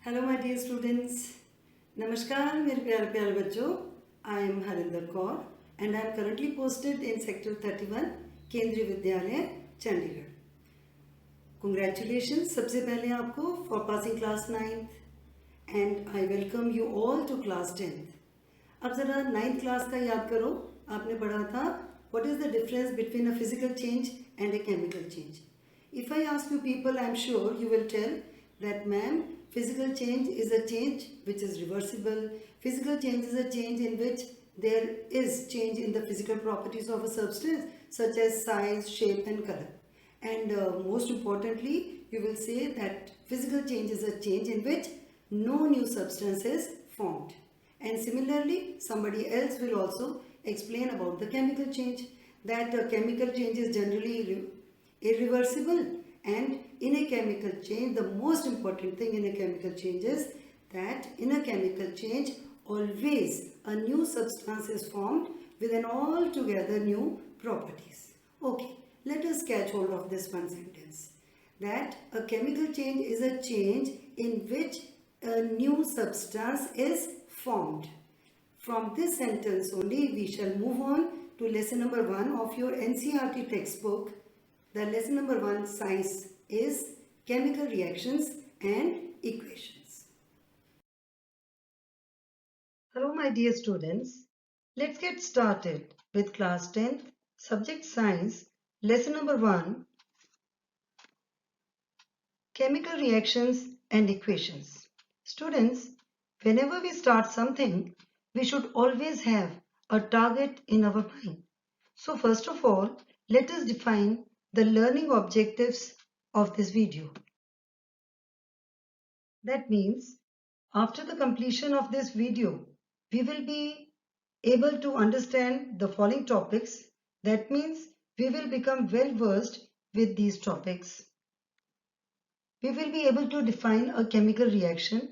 Hello my dear students. नमस्कार मेरे प्यारे प्यारे बच्चों। I am Harinder Kaur and I am currently posted in sector 31 Kendriya Vidyalaya Chandigarh. Congratulation सबसे पहले आपको for passing class 9th and I welcome you all to class 10th। अब ज़रा 9th क्लास का याद करो। आपने पढ़ा था what is the difference between a physical change and a chemical change. If I ask you people, I am sure you will tell that, ma'am, physical change is a change which is reversible. Physical change is a change in which there is change in the physical properties of a substance such as size, shape and color. And most importantly, you will say that physical change is a change in which no new substance is formed. And similarly, somebody else will also explain about the chemical change, that chemical change is generally irreversible, and in a chemical change the most important thing in a chemical change is that in a chemical change always a new substance is formed with an altogether new properties. Okay, let us catch hold of this one sentence, that a chemical change is a change in which a new substance is formed. From this sentence only we shall move on to lesson number 1 of your NCERT textbook. The lesson number 1 science is chemical reactions and equations. Hello my dear students. Let's get started with class 10th subject science lesson number 1 chemical reactions and equations. Students, whenever we start something, we should always have a target in our mind. So first of all, let us define the learning objectives of this video. That means after the completion of this video, we will be able to understand the following topics. That means we will become well versed with these topics. We will be able to define a chemical reaction,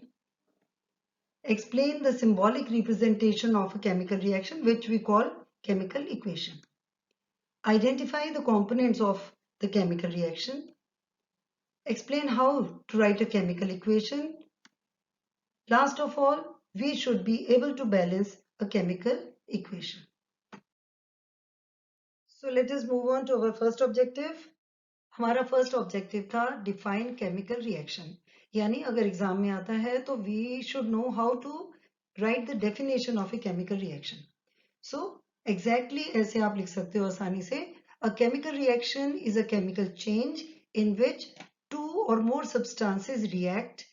explain the symbolic representation of a chemical reaction, which we call chemical equation, identify the components of the chemical reaction, explain how to write a chemical equation. Last of all, we should be able to balance a chemical equation. So let us move on to our first objective. हमारा first objective था define chemical reaction, यानी अगर exam में आता है तो we should know how to write the definition of a chemical reaction. So exactly ऐसे आप लिख सकते हो आसानी से, a chemical reaction is a chemical change in which two और more substances react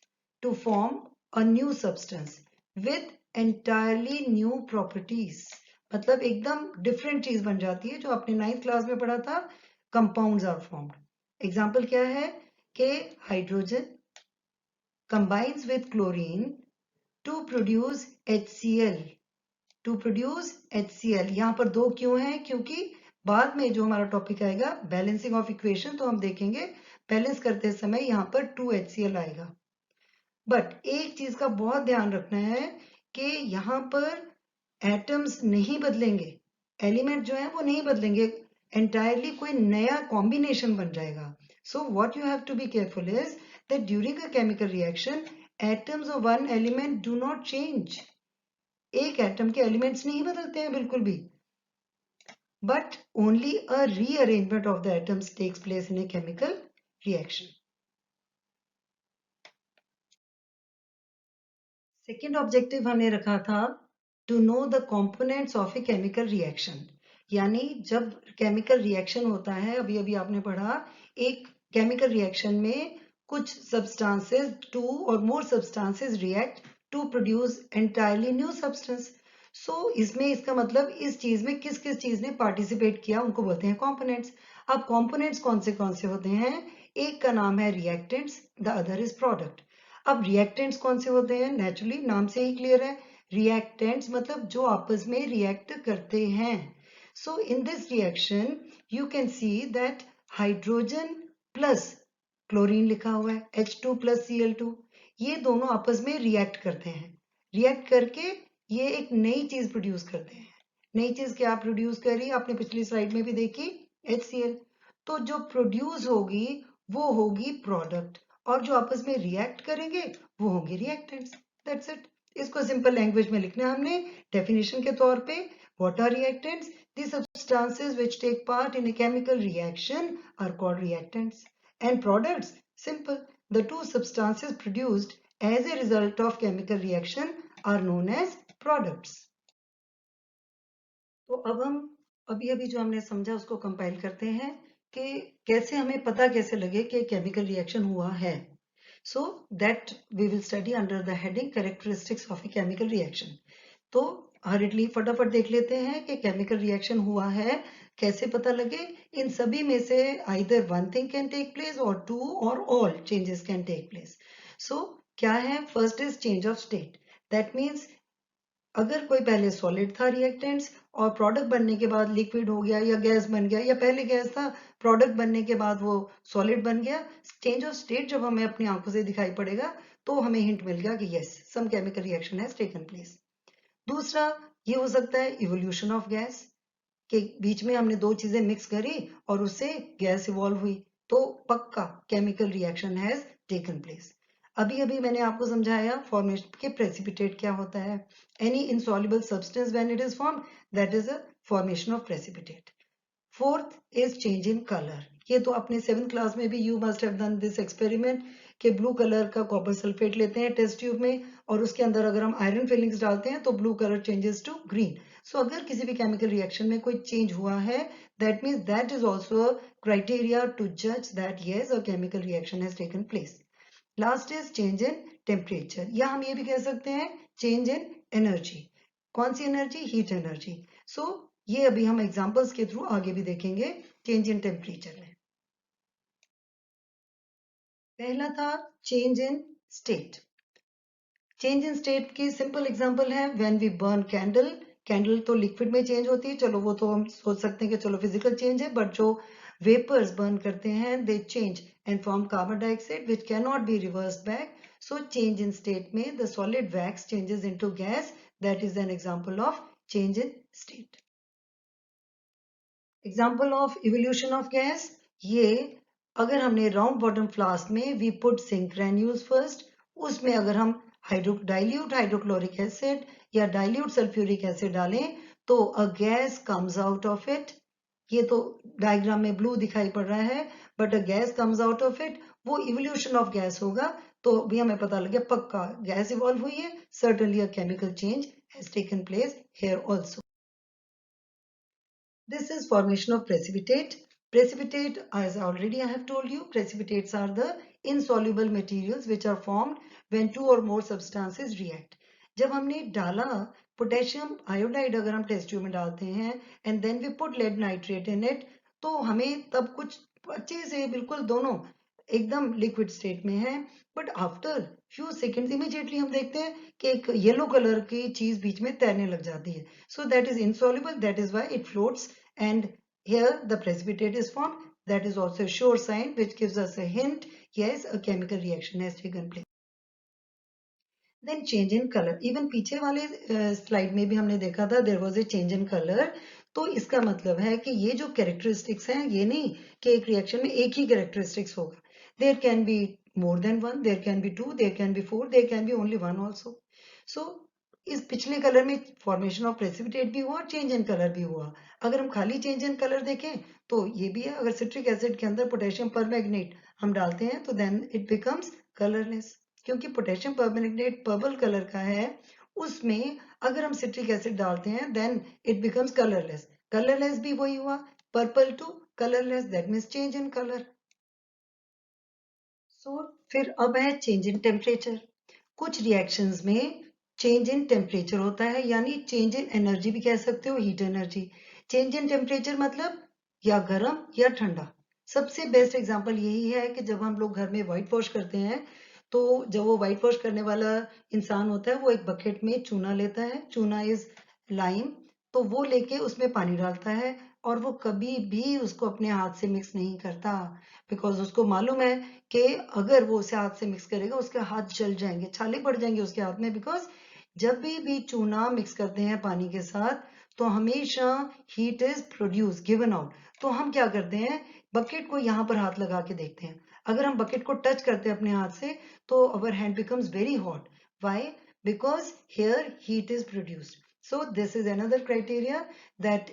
to form a new substance with entirely new properties. मतलब एकदम डिफरेंट चीज बन जाती है. जो आपने 9th क्लास में पढ़ा था, कंपाउंड्स आर फॉर्म्ड. एग्जाम्पल क्या है कि hydrogen combines with chlorine to produce HCl. To produce HCl. यहाँ पर दो क्यों हैं? क्योंकि बाद में जो हमारा टॉपिक आएगा बैलेंसिंग ऑफ इक्वेशन, तो हम देखेंगे बैलेंस करते समय यहाँ पर 2HCl आएगा. बट एक चीज का बहुत ध्यान रखना है कि यहाँ पर एटम्स नहीं बदलेंगे, एलिमेंट जो है वो नहीं बदलेंगे, एंटायरली कोई नया कॉम्बिनेशन बन जाएगा. So what you have to be careful is that during a chemical reaction, atoms of one element do not change. एक एटम के एलिमेंट्स नहीं बदलते हैं बिल्कुल भी, but only a rearrangement of the atoms takes place in a chemical reaction. Second objective हमने रखा था to know the components of a chemical reaction, यानी जब केमिकल रिएक्शन होता है, अभी अभी आपने पढ़ा, एक केमिकल रिएक्शन में कुछ सब्सटेंसेस, टू और more substances react to produce entirely new substance. So इसमें इसका मतलब इस चीज में किस किस चीज ने पार्टिसिपेट किया उनको बोलते हैं कंपोनेंट्स. अब कंपोनेंट्स कौन से होते हैं? एक का नाम है reactants, the other is product. अब रिएक्टेंट्स कौन से होते हैं? नेचुरली नाम से ही क्लियर है, रिएक्टेंट्स मतलब जो आपस में रिएक्ट करते हैं. So in this reaction you can see that hydrogen plus chlorine लिखा हुआ है, H2 प्लस Cl2, ये दोनों आपस में रिएक्ट करते हैं. रिएक्ट करके ये एक नई चीज प्रोड्यूस करते हैं. नई चीज क्या प्रोड्यूस कर रही है? आपने पिछली स्लाइड में भी देखी, HCl. तो जो प्रोड्यूस होगी वो होगी प्रोडक्ट, और जो आपस में रिएक्ट करेंगे वो होंगे रिएक्टेंट्स। That's it. इसको सिंपल लैंग्वेज में लिखना है हमने डेफिनेशन के तौर पे। What are reactants? The substances which take part in a chemical reaction are called reactants. And products? Simple. The two substances produced as a result of chemical reaction are known as products. तो अब हम अभी जो हमने समझा उसको compile करते हैं कि कैसे हमें पता कैसे लगे कि केमिकल रिएक्शन हुआ है। So that we will study under the heading characteristics of a chemical reaction. तो हरिडली फटाफट देख लेते हैं कि केमिकल रिएक्शन हुआ है कैसे पता लगे। इन सभी में से either one thing can take place or two or all changes can take place. So क्या है? First is change of state. That means अगर कोई पहले सॉलिड था रिएक्टेंट्स और प्रोडक्ट बनने के बाद लिक्विड हो गया या गैस बन गया, या पहले गैस था प्रोडक्ट बनने के बाद वो सॉलिड बन गया, चेंज ऑफ स्टेट जब हमें अपनी आंखों से दिखाई पड़ेगा तो हमें हिंट मिल गया कि yes some chemical reaction has taken place. दूसरा ये हो सकता है इवोल्यूशन ऑफ गैस, के बीच में हमने दो चीजें मिक्स करी और उससे गैस इवॉल्व हुई, तो पक्का chemical reaction has taken place. अभी अभी मैंने आपको समझाया फॉर्मेशन के प्रेसिपिटेट क्या होता है। Any insoluble substance when it is formed that is a formation of precipitate. Fourth is change in colour. ये तो अपने 7th क्लास में भी you must have done this experiment कि ब्लू कलर का कॉपर सल्फेट लेते हैं टेस्ट ट्यूब में और उसके अंदर अगर हम आयरन फिलिंग्स डालते हैं तो blue colour changes to green. So अगर किसी भी केमिकल रिएक्शन में कोई चेंज हुआ है that means that is also a criteria to जज that yes a chemical reaction has taken place. Last is change in temperature, या हम ये भी कह सकते हैं चेंज इन एनर्जी। कौन सी एनर्जी? Heat energy. सो ये अभी हम एग्जांपल्स के थ्रू आगे भी देखेंगे चेंज इन टेम्परेचर में। पहला था change in state. Change in state की सिंपल एग्जांपल है when we burn candle. Candle तो लिक्विड में चेंज होती है, चलो वो तो हम सोच सकते हैं कि चलो फिजिकल चेंज है, बट जो वेपर्स बर्न करते हैं they change and form carbon dioxide which can not be reversed back. So change in state में the solid wax changes into gas, that is an example of change in state. Example of evolution of gas, ये अगर हमने round bottom flask में we put zinc granules first, उसमें अगर हम dilute hydrochloric acid या dilute sulphuric acid डालें तो a gas comes out of it. ये तो डायग्राम में ब्लू दिखाई पड़ रहा है, but a gas comes out of it, वो इवोल्यूशन ऑफ गैस होगा। तो भी हमें पता लगे पक्का गैस इवॉल्व हुई है, certainly a chemical change has taken place here also. This is formation of precipitate. Precipitate, as already I have told you, precipitates are the insoluble materials which are formed when two or more substances react. जब हमने डाला potassium iodide, अगर हम test tube में डालते हैं and then we put lead nitrate in it, तो हमें तब कुछ अच्छे से बिल्कुल दोनों एकदम लिक्विड स्टेट में है, but after few seconds immediately हम देखते हैं कि एक येलो कलर की चीज बीच में तैरने लग जाती है। So that is insoluble, that is why it floats, and here the precipitate is formed. That is also a sure sign which gives us a hint, yes, a chemical reaction has taken place. Then change in color. Even पीछे वाले slide में भी हमने देखा था there was a change in color. तो इसका मतलब है कि ये जो कैरेक्टरिस्टिक्स हैं ये नहीं कि एक रिएक्शन में एक ही कैरेक्टरिस्टिक्स होगा. There can be more than one, there can be two, there can be four, there can be only one also. So इस पिछले कलर में फॉर्मेशन ऑफ प्रेसिपिटेट भी हुआ, चेंज इन कलर भी हुआ। अगर हम खाली चेंज इन कलर देखें तो ये भी है, अगर सिट्रिक एसिड के अंदर पोटेशियम परमैंगनेट हम डालते हैं तो देन इट बिकम्स कलरलेस, क्योंकि पोटेशियम परमैंगनेट पर्पल कलर का है, उसमें अगर हम सिट्रिक एसिड डालते हैं then it becomes colourless. Colourless भी वही हुआ, purple to colourless, that means change in colour. So फिर अब है चेंज इन टेम्परेचर। कुछ रिएक्शंस में चेंज इन टेम्परेचर होता है, यानी चेंज इन एनर्जी भी कह सकते हो, heat energy. Change in temperature मतलब या गर्म या ठंडा। सबसे बेस्ट एग्जांपल यही है कि जब हम लोग घर में व्हाइट वॉश करते हैं तो जब वो व्हाइट वॉश करने वाला इंसान होता है वो एक बकेट में चूना लेता है, चूना इज लाइम, तो वो लेके उसमें पानी डालता है और वो कभी भी उसको अपने हाथ से मिक्स नहीं करता, बिकॉज उसको मालूम है कि अगर वो उसे हाथ से मिक्स करेगा उसके हाथ जल जाएंगे, छाले पड़ जाएंगे उसके हाथ में, बिकॉज जब भी चूना मिक्स करते हैं पानी के साथ तो हमेशा heat is produce given out. तो हम क्या करते हैं, बकेट को यहाँ पर हाथ लगा के देखते हैं, अगर हम बकेट को टच करते हैं अपने हाथ से तो our hand becomes very hot. Why? Because here heat is produced. So this is another criteria that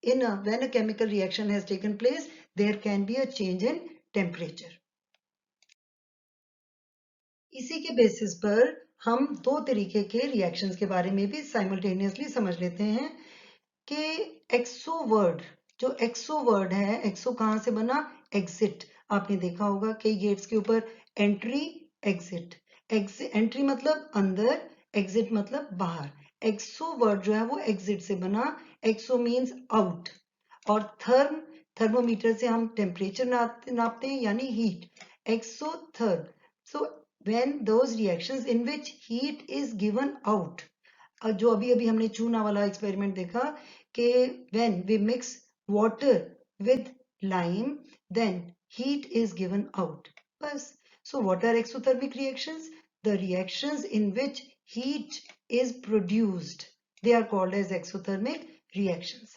when a chemical reaction has taken place, there can be a change in temperature. इसी के basis पर हम दो तरीके के reactions के बारे में भी साइमल्टेनियसली समझ लेते हैं कि एक्सो वर्ड, जो एक्सो वर्ड है, एक्सो कहाँ से बना? एग्जिट. आपने देखा होगा कई गेट्स के ऊपर एंट्री, एग्जिट. एंट्री मतलब अंदर, एग्जिट मतलब बाहर. एक्सो वर्ड जो है वो एग्जिट से बना. Exo means out. और थर्मोमीटर से हम टेम्परेचर नापते हैं यानी heat. Exotherm. So when those reactions in which heat is given out, जो अभी अभी हमने चूना वाला एक्सपेरिमेंट देखा कि when we mix water with lime then heat is given out. बस. So what are exothermic reactions? The reactions in which heat is produced, they are called as exothermic reactions.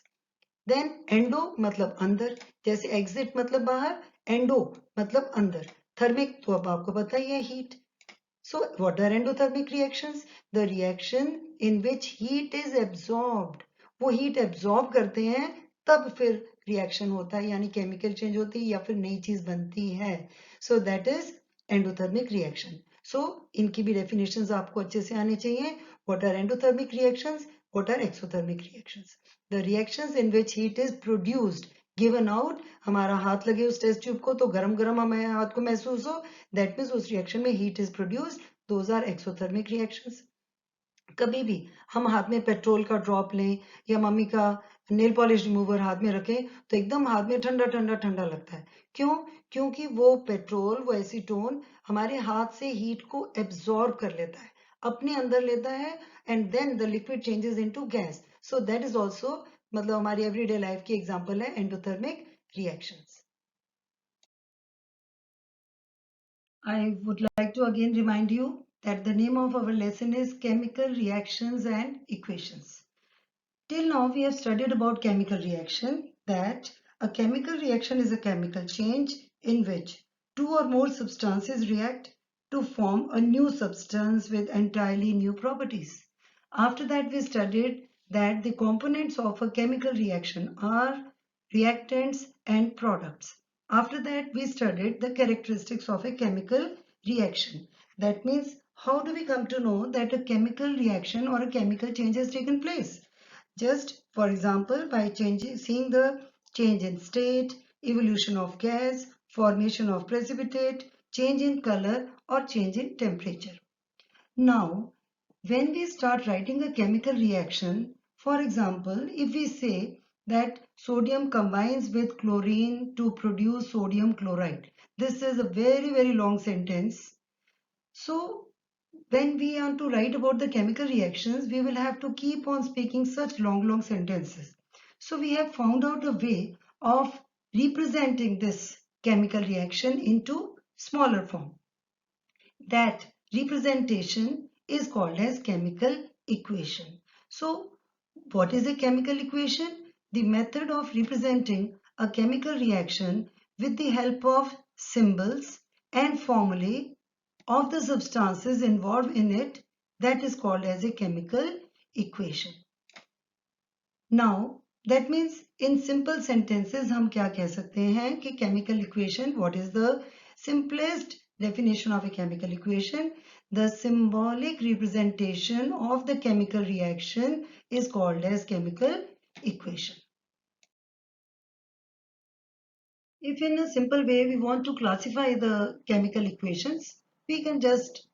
Then endo मतलब अंदर, जैसे exit मतलब बाहर, endo मतलब अंदर. Thermic तो अब आपको पता ही है, heat. So what are endothermic reactions? The reaction in which heat is absorbed. वो हीट एब्जॉर्ब करते हैं तब फिर रिएक्शन होता है, यानी केमिकल चेंज होती है या फिर नई चीज बनती है. So that is endothermic reaction. So इनकी भी डेफिनेशंस आपको अच्छे से आने चाहिए. What are endothermic reactions? What are exothermic reactions? The reactions in which heat is produced, given out. हमारा हाथ लगे उस टेस्ट ट्यूब को तो गरम गरम हमें हाथ को महसूस हो, that means उस रिएक्शन में heat is produced. Those are exothermic reactions. कभी भी हम हाथ में पेट्रोल का ड्रॉप लें या मम्मी का नेल पॉलिश रिमूवर हाथ में रखें तो एकदम हाथ में ठंडा ठंडा ठंडा लगता है. क्यों? क्योंकि वो पेट्रोल, वो एसीटोन हमारे हाथ से हीट को एब्जॉर्ब कर लेता है, अपने अंदर लेता है, and then the liquid changes into gas. So that is also, मतलब हमारी एवरीडे लाइफ की एग्जांपल है endothermic reactions. I would like to again remind you that the name of our lesson is Chemical Reactions and Equations. Till now we have studied about chemical reaction, that a chemical reaction is a chemical change in which two or more substances react to form a new substance with entirely new properties. After that we studied that the components of a chemical reaction are reactants and products. After that we studied the characteristics of a chemical reaction. That means how do we come to know that a chemical reaction or a chemical change has taken place? Just for example, by seeing the change in state, evolution of gas, formation of precipitate, change in color or change in temperature. Now, when we start writing a chemical reaction, for example, if we say that sodium combines with chlorine to produce sodium chloride, this is a very long sentence. So when we want to write about the chemical reactions, we will have to keep on speaking such long sentences. So we have found out a way of representing this chemical reaction into smaller form. That representation is called as chemical equation. So what is a chemical equation? The method of representing a chemical reaction with the help of symbols and formulae of the substances involved in it, that is called as a chemical equation. Now that means in simple sentences हम क्या कह सकते हैं कि chemical equation, what is the simplest definition of a chemical equation? The symbolic representation of the chemical reaction is called as chemical equation. If in a simple way we want to classify the chemical equations, we can just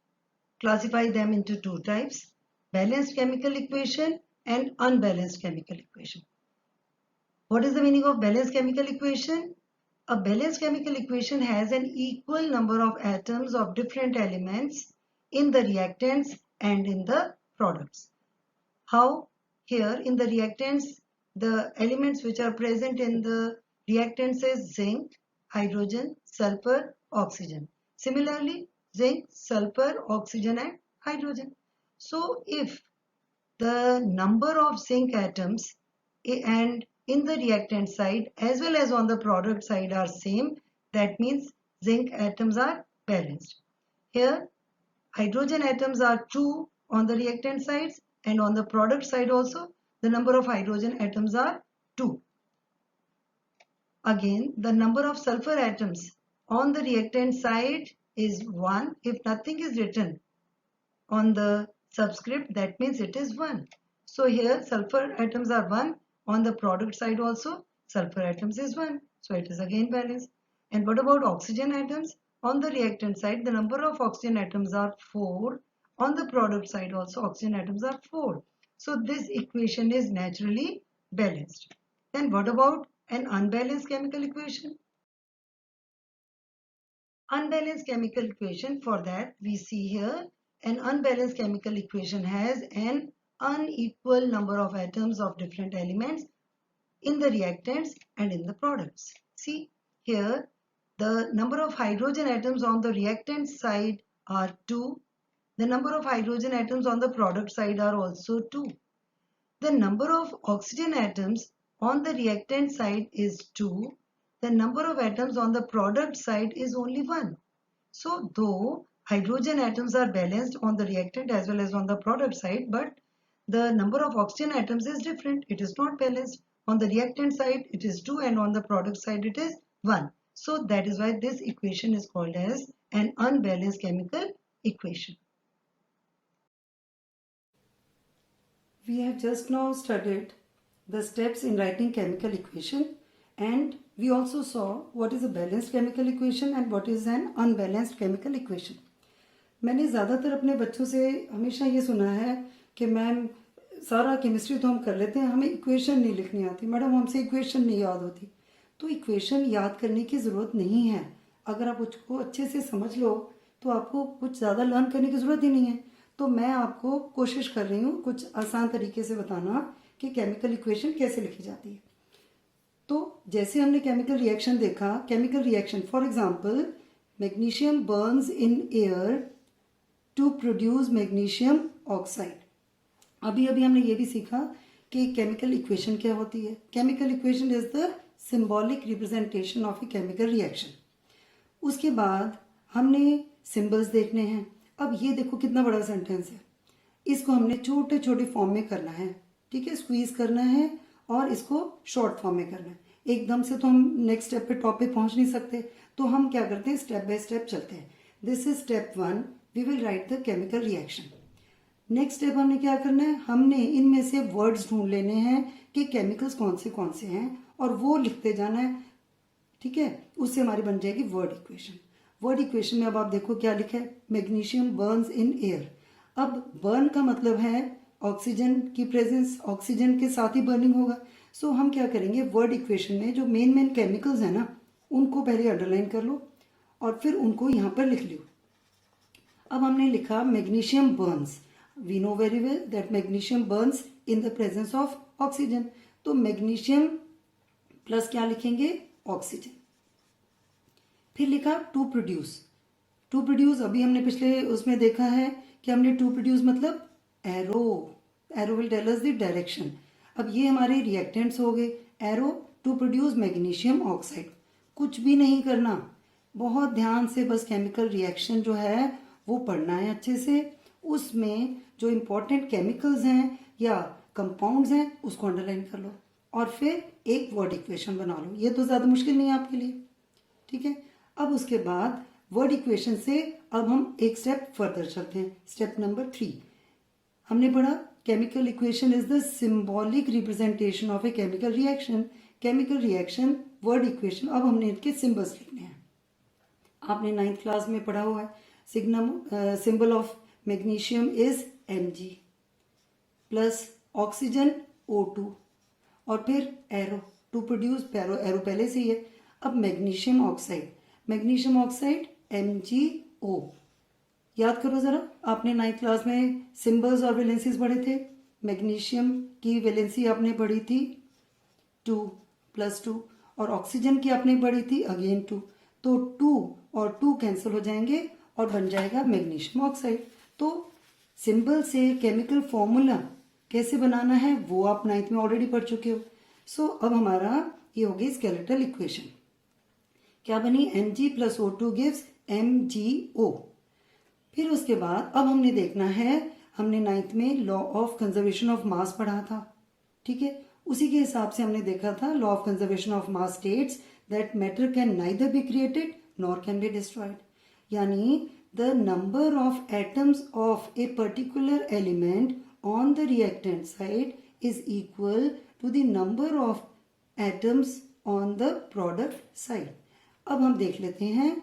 classify them into two types: balanced chemical equation and unbalanced chemical equation. What is the meaning of balanced chemical equation? A balanced chemical equation has an equal number of atoms of different elements in the reactants and in the products. How? Here in the reactants, the elements which are present in the reactants is zinc, hydrogen, sulfur, oxygen. Similarly, zinc, sulfur, oxygen and hydrogen. So if the number of zinc atoms and in the reactant side as well as on the product side are same, that means zinc atoms are balanced. Here, hydrogen atoms are 2 on the reactant sides, and on the product side also, the number of hydrogen atoms are 2. Again, the number of sulfur atoms on the reactant side is 1. If nothing is written on the subscript, that means it is 1. So here sulfur atoms are 1. On the product side also, sulfur atoms is 1. So it is again balanced. And what about oxygen atoms? On the reactant side, the number of oxygen atoms are 4. On the product side also, oxygen atoms are 4. So this equation is naturally balanced. Then what about an unbalanced chemical equation? Unbalanced chemical equation, for that we see here an unbalanced chemical equation has an unequal number of atoms of different elements in the reactants and in the products. See here, the number of hydrogen atoms on the reactant side are 2. The number of hydrogen atoms on the product side are also 2. The number of oxygen atoms on the reactant side is 2. The number of atoms on the product side is only 1. So though hydrogen atoms are balanced on the reactant as well as on the product side, but the number of oxygen atoms is different. It is not balanced. On the reactant side it is 2 and on the product side it is 1. So that is why this equation is called as an unbalanced chemical equation. We have just now studied the steps in writing chemical equation, and we also saw what is a balanced chemical equation and what is an unbalanced chemical equation. मैंने ज़्यादातर अपने बच्चों से हमेशा ये सुना है कि मैम सारा केमिस्ट्री तो हम कर लेते हैं, हमें इक्वेशन नहीं लिखनी आती, मैडम हमसे इक्वेशन नहीं याद होती। तो इक्वेशन याद करने की ज़रूरत नहीं है। अगर आप उसको अच्छे से समझ लो तो आपको कुछ ज़्यादा लर्न करने की ज़रूरत ही नहीं है। तो मैं आपको कोशिश कर रही हूँ कुछ आसान तरीके से बताना कि केमिकल इक्वेशन कैसे लिखी जाती है। तो जैसे हमने केमिकल रिएक्शन देखा, chemical reaction for example magnesium burns in air to produce magnesium oxide. अभी अभी हमने ये भी सीखा कि केमिकल इक्वेशन क्या होती है। Chemical equation is the symbolic representation of a chemical reaction. उसके बाद हमने सिंबल्स देखने हैं। अब ये देखो कितना बड़ा सेंटेंस है, इसको हमने छोटे छोटे फॉर्म में करना है, ठीक है, स्क्वीज करना है और इसको शॉर्ट फॉर्म में करना है। एकदम से तो हम नेक्स्ट स्टेप पे टॉप पे पहुंच नहीं सकते, तो हम क्या करते हैं, स्टेप बाय स्टेप चलते हैं। This is step 1, we will write the chemical reaction. Next step हमने क्या करना है, हमने इनमें से वर्ड्स ढूंढ लेने हैं कि केमिकल्स कौन से हैं और वो लिखते जाना है, ठीक है। उससे हमारी बन जाएगी वर्ड इक्वेशन। वर्ड इक्वेशन में अब आप देखो क्या लिखा है, मैग्नीशियम बर्न्स इन एयर। अब बर्न का मतलब है ऑक्सीजन की प्रेजेंस, ऑक्सीजन के साथ ही बर्निंग होगा। सो हम क्या करेंगे, वर्ड इक्वेशन में जो मेन केमिकल्स है ना उनको पहले अंडरलाइन कर लो और फिर उनको यहाँ पर लिख लो। अब हमने लिखा magnesium burns, we know very well that magnesium burns in the presence of oxygen. तो मैग्नीशियम प्लस क्या लिखेंगे, ऑक्सीजन। फिर लिखा टू प्रोड्यूस। टू प्रोड्यूस अभी हमने पिछले उसमें देखा है कि हमने टू प्रोड्यूस मतलब arrow, arrow will tell us the direction. अब ये हमारे रिएक्टेंट्स हो गए, arrow to produce magnesium oxide. कुछ भी नहीं करना, बहुत ध्यान से बस केमिकल रिएक्शन जो है वो पढ़ना है अच्छे से। उसमें जो इम्पोर्टेंट केमिकल्स हैं या कंपाउंड्स हैं उसको अंडरलाइन कर लो और फिर एक वर्ड इक्वेशन बना लो। ये तो ज़्यादा मुश्किल नहीं है आपके लिए, ठीक है। अब उसके बाद वर्ड इक्वेशन से अब हम एक स्टेप फर्दर चलते हैं। स्टेप नंबर 3 हमने पढ़ा chemical equation is the symbolic representation of a chemical reaction. Chemical reaction word equation, अब हमने इनके सिंबल्स लिखने हैं। आपने 9th क्लास में पढ़ा हुआ है, symbol of magnesium is Mg plus oxygen O2 और फिर एरो टू प्रोड्यूस, एरो पहले से ही है। अब magnesium oxide, magnesium oxide MgO। याद करो जरा, आपने 9th क्लास में सिंबल्स और वैलेंसीज पढ़े थे। मैग्नीशियम की वैलेंसी आपने पढ़ी थी 2 + 2 और ऑक्सीजन की आपने पढ़ी थी अगेन 2। तो 2 और 2 कैंसिल हो जाएंगे और बन जाएगा मैग्नीशियम ऑक्साइड। तो सिंबल से केमिकल फॉर्मूला कैसे बनाना है वो आप 9th में ऑलरेडी पढ़ चुके हो। सो अब हमारा ये हो गई स्केलेटल इक्वेशन। क्या बनी, Mg plus O2 gives MgO। फिर उसके बाद अब हमने देखना है, हमने 9th में लॉ ऑफ कंजर्वेशन ऑफ मास पढ़ा था, ठीक है, उसी के हिसाब से हमने देखा था law of conservation of mass states that matter can neither be created nor can be destroyed, यानी the number of atoms of a particular element on the reactant side is equal to the number of atoms on the product side. अब हम देख लेते हैं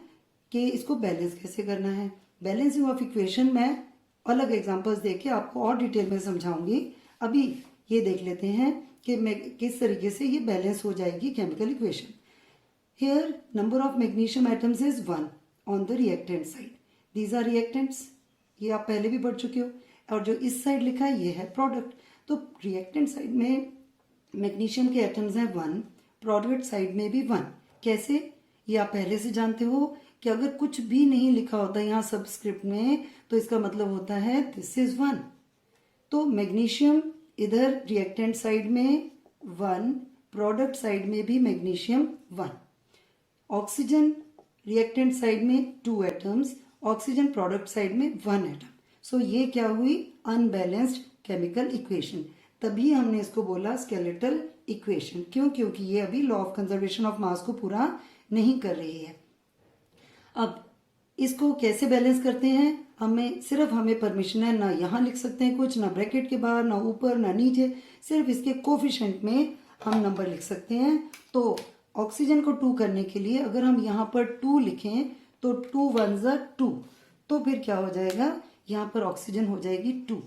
कि इसको balance कैसे करना है। बैलेंसिंग ऑफ इक्वेशन मैं अलग एग्जांपल्स देके आपको और डिटेल में समझाऊंगी। अभी ये देख लेते हैं कि मैं किस तरीके से ये बैलेंस हो जाएगी chemical equation. Here number of magnesium atoms is 1 on the reactant side, these are reactants, ये आप पहले भी पढ़ चुके हो, और जो इस साइड लिखा है ये है प्रोडक्ट। तो रिएक्टेंट साइड में मैग्नीशियम के एटम्स हैं 1, प्रोडक्ट साइड में भी 1। कैसे, ये आप पहले से जानते हो कि अगर कुछ भी नहीं लिखा होता यहाँ सबस्क्रिप्ट में तो इसका मतलब होता है दिस इज 1। तो मैग्नीशियम इधर रिएक्टेंट साइड में 1, प्रोडक्ट साइड में भी मैग्नीशियम 1। ऑक्सीजन रिएक्टेंट साइड में 2 एटम्स, ऑक्सीजन प्रोडक्ट साइड में 1 एटम। सो ये क्या हुई, अनबैलेंस्ड केमिकल इक्वेशन। तभी हमने इसको बोला स्केलेटल इक्वेशन। क्यों, क्योंकि ये अभी लॉ ऑफ कंजर्वेशन ऑफ मास को पूरा नहीं कर रही है। अब इसको कैसे बैलेंस करते हैं, हमें परमिशन है, ना यहाँ लिख सकते हैं कुछ, ना ब्रैकेट के बाहर, ना ऊपर ना नीचे, सिर्फ इसके कोफिशिएंट में हम नंबर लिख सकते हैं। तो ऑक्सीजन को 2 करने के लिए अगर हम यहाँ पर 2 लिखें तो 2 1 2, तो फिर क्या हो जाएगा, यहाँ पर ऑक्सीजन हो जाएगी 2।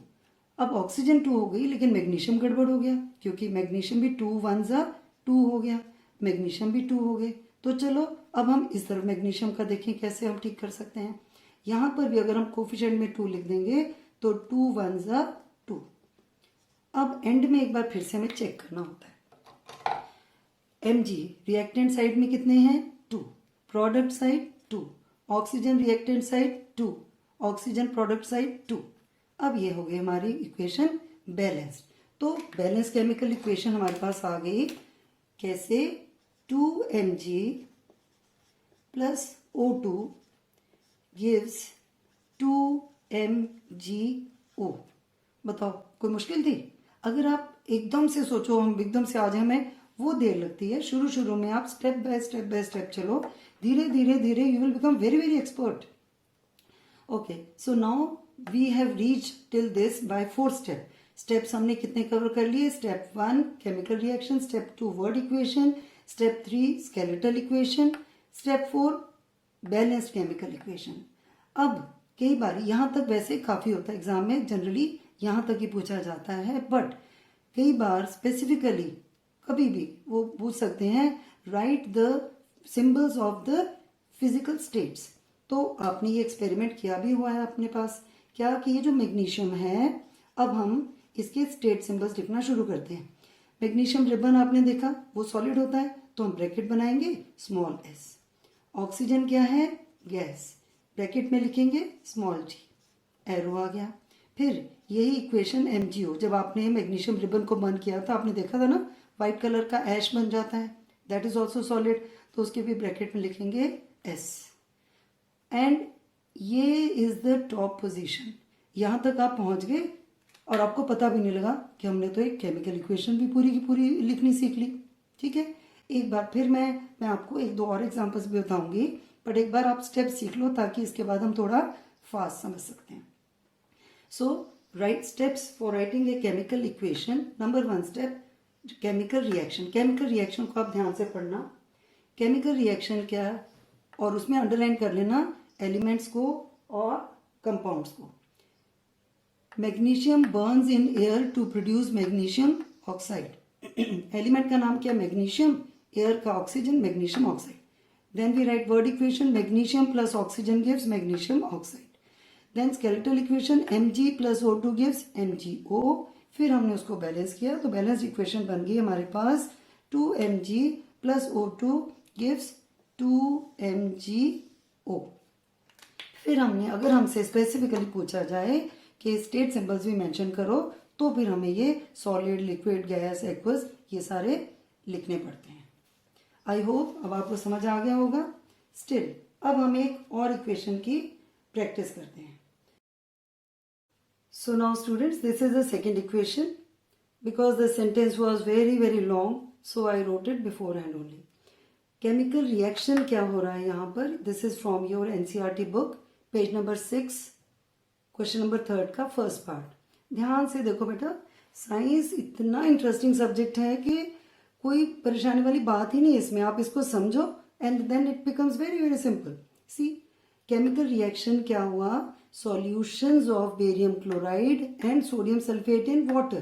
अब ऑक्सीजन 2 हो गई, लेकिन मैग्नीशियम गड़बड़ हो गया, क्योंकि मैग्नीशियम भी 2 1 2 हो गया, मैग्नीशियम भी 2 हो गए। तो चलो अब हम इस तरफ मैग्नीशियम का देखें कैसे हम ठीक कर सकते हैं। यहाँ पर भी अगर हम कोफिशिएंट में 2 लिख देंगे तो 2 1 2। अब एंड में एक बार फिर से हमें चेक करना होता है। Mg रिएक्टेंट साइड में कितने हैं, 2, product side 2, oxygen reactant side 2, oxygen product side 2। अब ये हो गई हमारी इक्वेशन बैलेंस्ड। तो बैलेंस केमिकल इक्वेशन हमारे पास आ गई कैसे, 2Mg plus O2 gives 2MgO। बताओ कोई मुश्किल थी? अगर आप एकदम से सोचो, हम एकदम से आज हमें वो देर लगती है। शुरू में आप स्टेप बाय स्टेप चलो, धीरे धीरे you will become very very expert. Okay, so now we have reach till this by 4 step. Steps हमने कितने कवर कर लिए, step 1 chemical reaction, step 2 word equation, step 3 skeletal equation, step 4 balanced chemical equation. अब कई बार यहाँ तक वैसे काफ़ी होता है, एग्जाम में जनरली यहाँ तक ही पूछा जाता है, बट कई बार स्पेसिफिकली कभी भी वो पूछ सकते हैं right the symbols of the physical states. तो आपने ये एक्सपेरिमेंट किया भी हुआ है अपने पास, क्या कि ये जो मैग्नीशियम है, अब हम इसके स्टेट सिंबल्स लिखना शुरू करते हैं। मैग्नीशियम रिबन आपने देखा, वो सॉलिड होता है, तो हम ब्रैकेट बनाएंगे स्मॉल s। ऑक्सीजन क्या है, गैस, ब्रैकेट में लिखेंगे स्मॉल g, एरो आ गया। फिर यही इक्वेशन MgO, जब आपने मैग्नीशियम रिबन को बर्न किया था, आपने देखा था ना, व्हाइट कलर का ऐश बन जाता है, दैट इज ऑल्सो सॉलिड, तो उसके भी ब्रैकेट में लिखेंगे S। एंड ये इज द टॉप पोजीशन। यहाँ तक आप पहुंच गए और आपको पता भी नहीं लगा कि हमने तो एक केमिकल इक्वेशन भी पूरी की पूरी लिखनी सीख ली। ठीक है, एक बार फिर मैं आपको 1-2 और एग्जांपल्स भी बताऊंगी, बट एक बार आप स्टेप सीख लो ताकि इसके बाद हम थोड़ा फास्ट समझ सकते हैं। So right steps for writing a chemical equation. Number 1 step, chemical reaction. Chemical reaction को आप ध्यान से पढ़ना। केमिकल रिएक्शन क्या है, और उसमें अंडरलाइन कर लेना एलिमेंट्स को और कंपाउंड्स को। Magnesium burns in air to produce magnesium oxide. Element का नाम क्या, मैग्नीशियम, एयर का oxygen, magnesium oxide. Then we write word equation, magnesium plus oxygen gives magnesium oxide. Then skeletal equation, Mg plus O2 gives MgO। फिर हमने उसको balance किया, तो balance equation बन गई हमारे पास 2Mg plus O2 gives 2MgO। फिर हमने, अगर हमसे स्पेसिफिकली पूछा जाए कि स्टेट सिंबल्स भी मेंशन करो, तो फिर हमें ये सॉलिड, लिक्विड, गैस, एक्वस, ये सारे लिखने पड़ते हैं। आई होप अब आपको समझ आ गया होगा। स्टिल अब हम एक और इक्वेशन की प्रैक्टिस करते हैं. So now students, this is the second equation. Because the sentence was very long, so I wrote it beforehand only. Chemical reaction क्या हो रहा है यहाँ पर? This is from your NCERT book, page number 6, question number 3 का first part. ध्यान से देखो बेटा, साइंस इतना इंटरेस्टिंग सब्जेक्ट है कि कोई परेशानी वाली बात ही नहीं है इसमें. आप इसको समझो and then it becomes very simple. See, chemical reaction क्या हुआ? Solutions of barium chloride and sodium sulfate in water.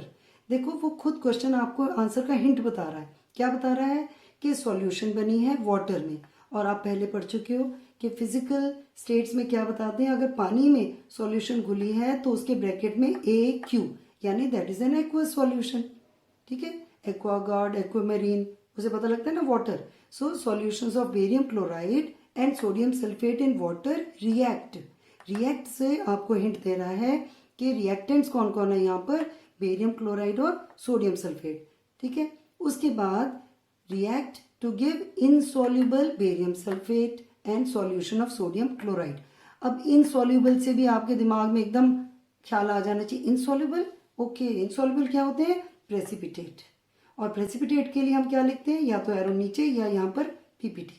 देखो वो खुद क्वेश्चन आपको आंसर का हिंट बता रहा है. क्या बता रहा है? कि सॉल्यूशन बनी है वाटर में. और आप पहले पढ़ चुके हो कि फिजिकल स्टेट्स में क्या बताते हैं, अगर पानी में सॉल्यूशन घुली है तो उसके ब्रैकेट में AQ, यानी that is an aqueous solution. ठीक है, एक्वागार्ड, एक्वामेरीन, उसे पता लगता है ना water. So solutions of barium chloride and sodium sulphate in water react से आपको हिंट दे रहा है कि रिएक्टेंट्स कौन कौन है यहाँ पर, बेरियम क्लोराइड और सोडियम सल्फेट. ठीक है, उसके बाद react to give insoluble barium sulphate and solution of sodium chloride. अब इनसॉल्युबल से भी आपके दिमाग में एकदम ख्याल आ जाना चाहिए. इनसॉल्युबल, ओके, इनसॉल्युबल क्या होते हैं? प्रेसिपिटेट. और प्रेसिपिटेट के लिए हम क्या लिखते हैं? या तो एरो नीचे या यहाँ पर PPT.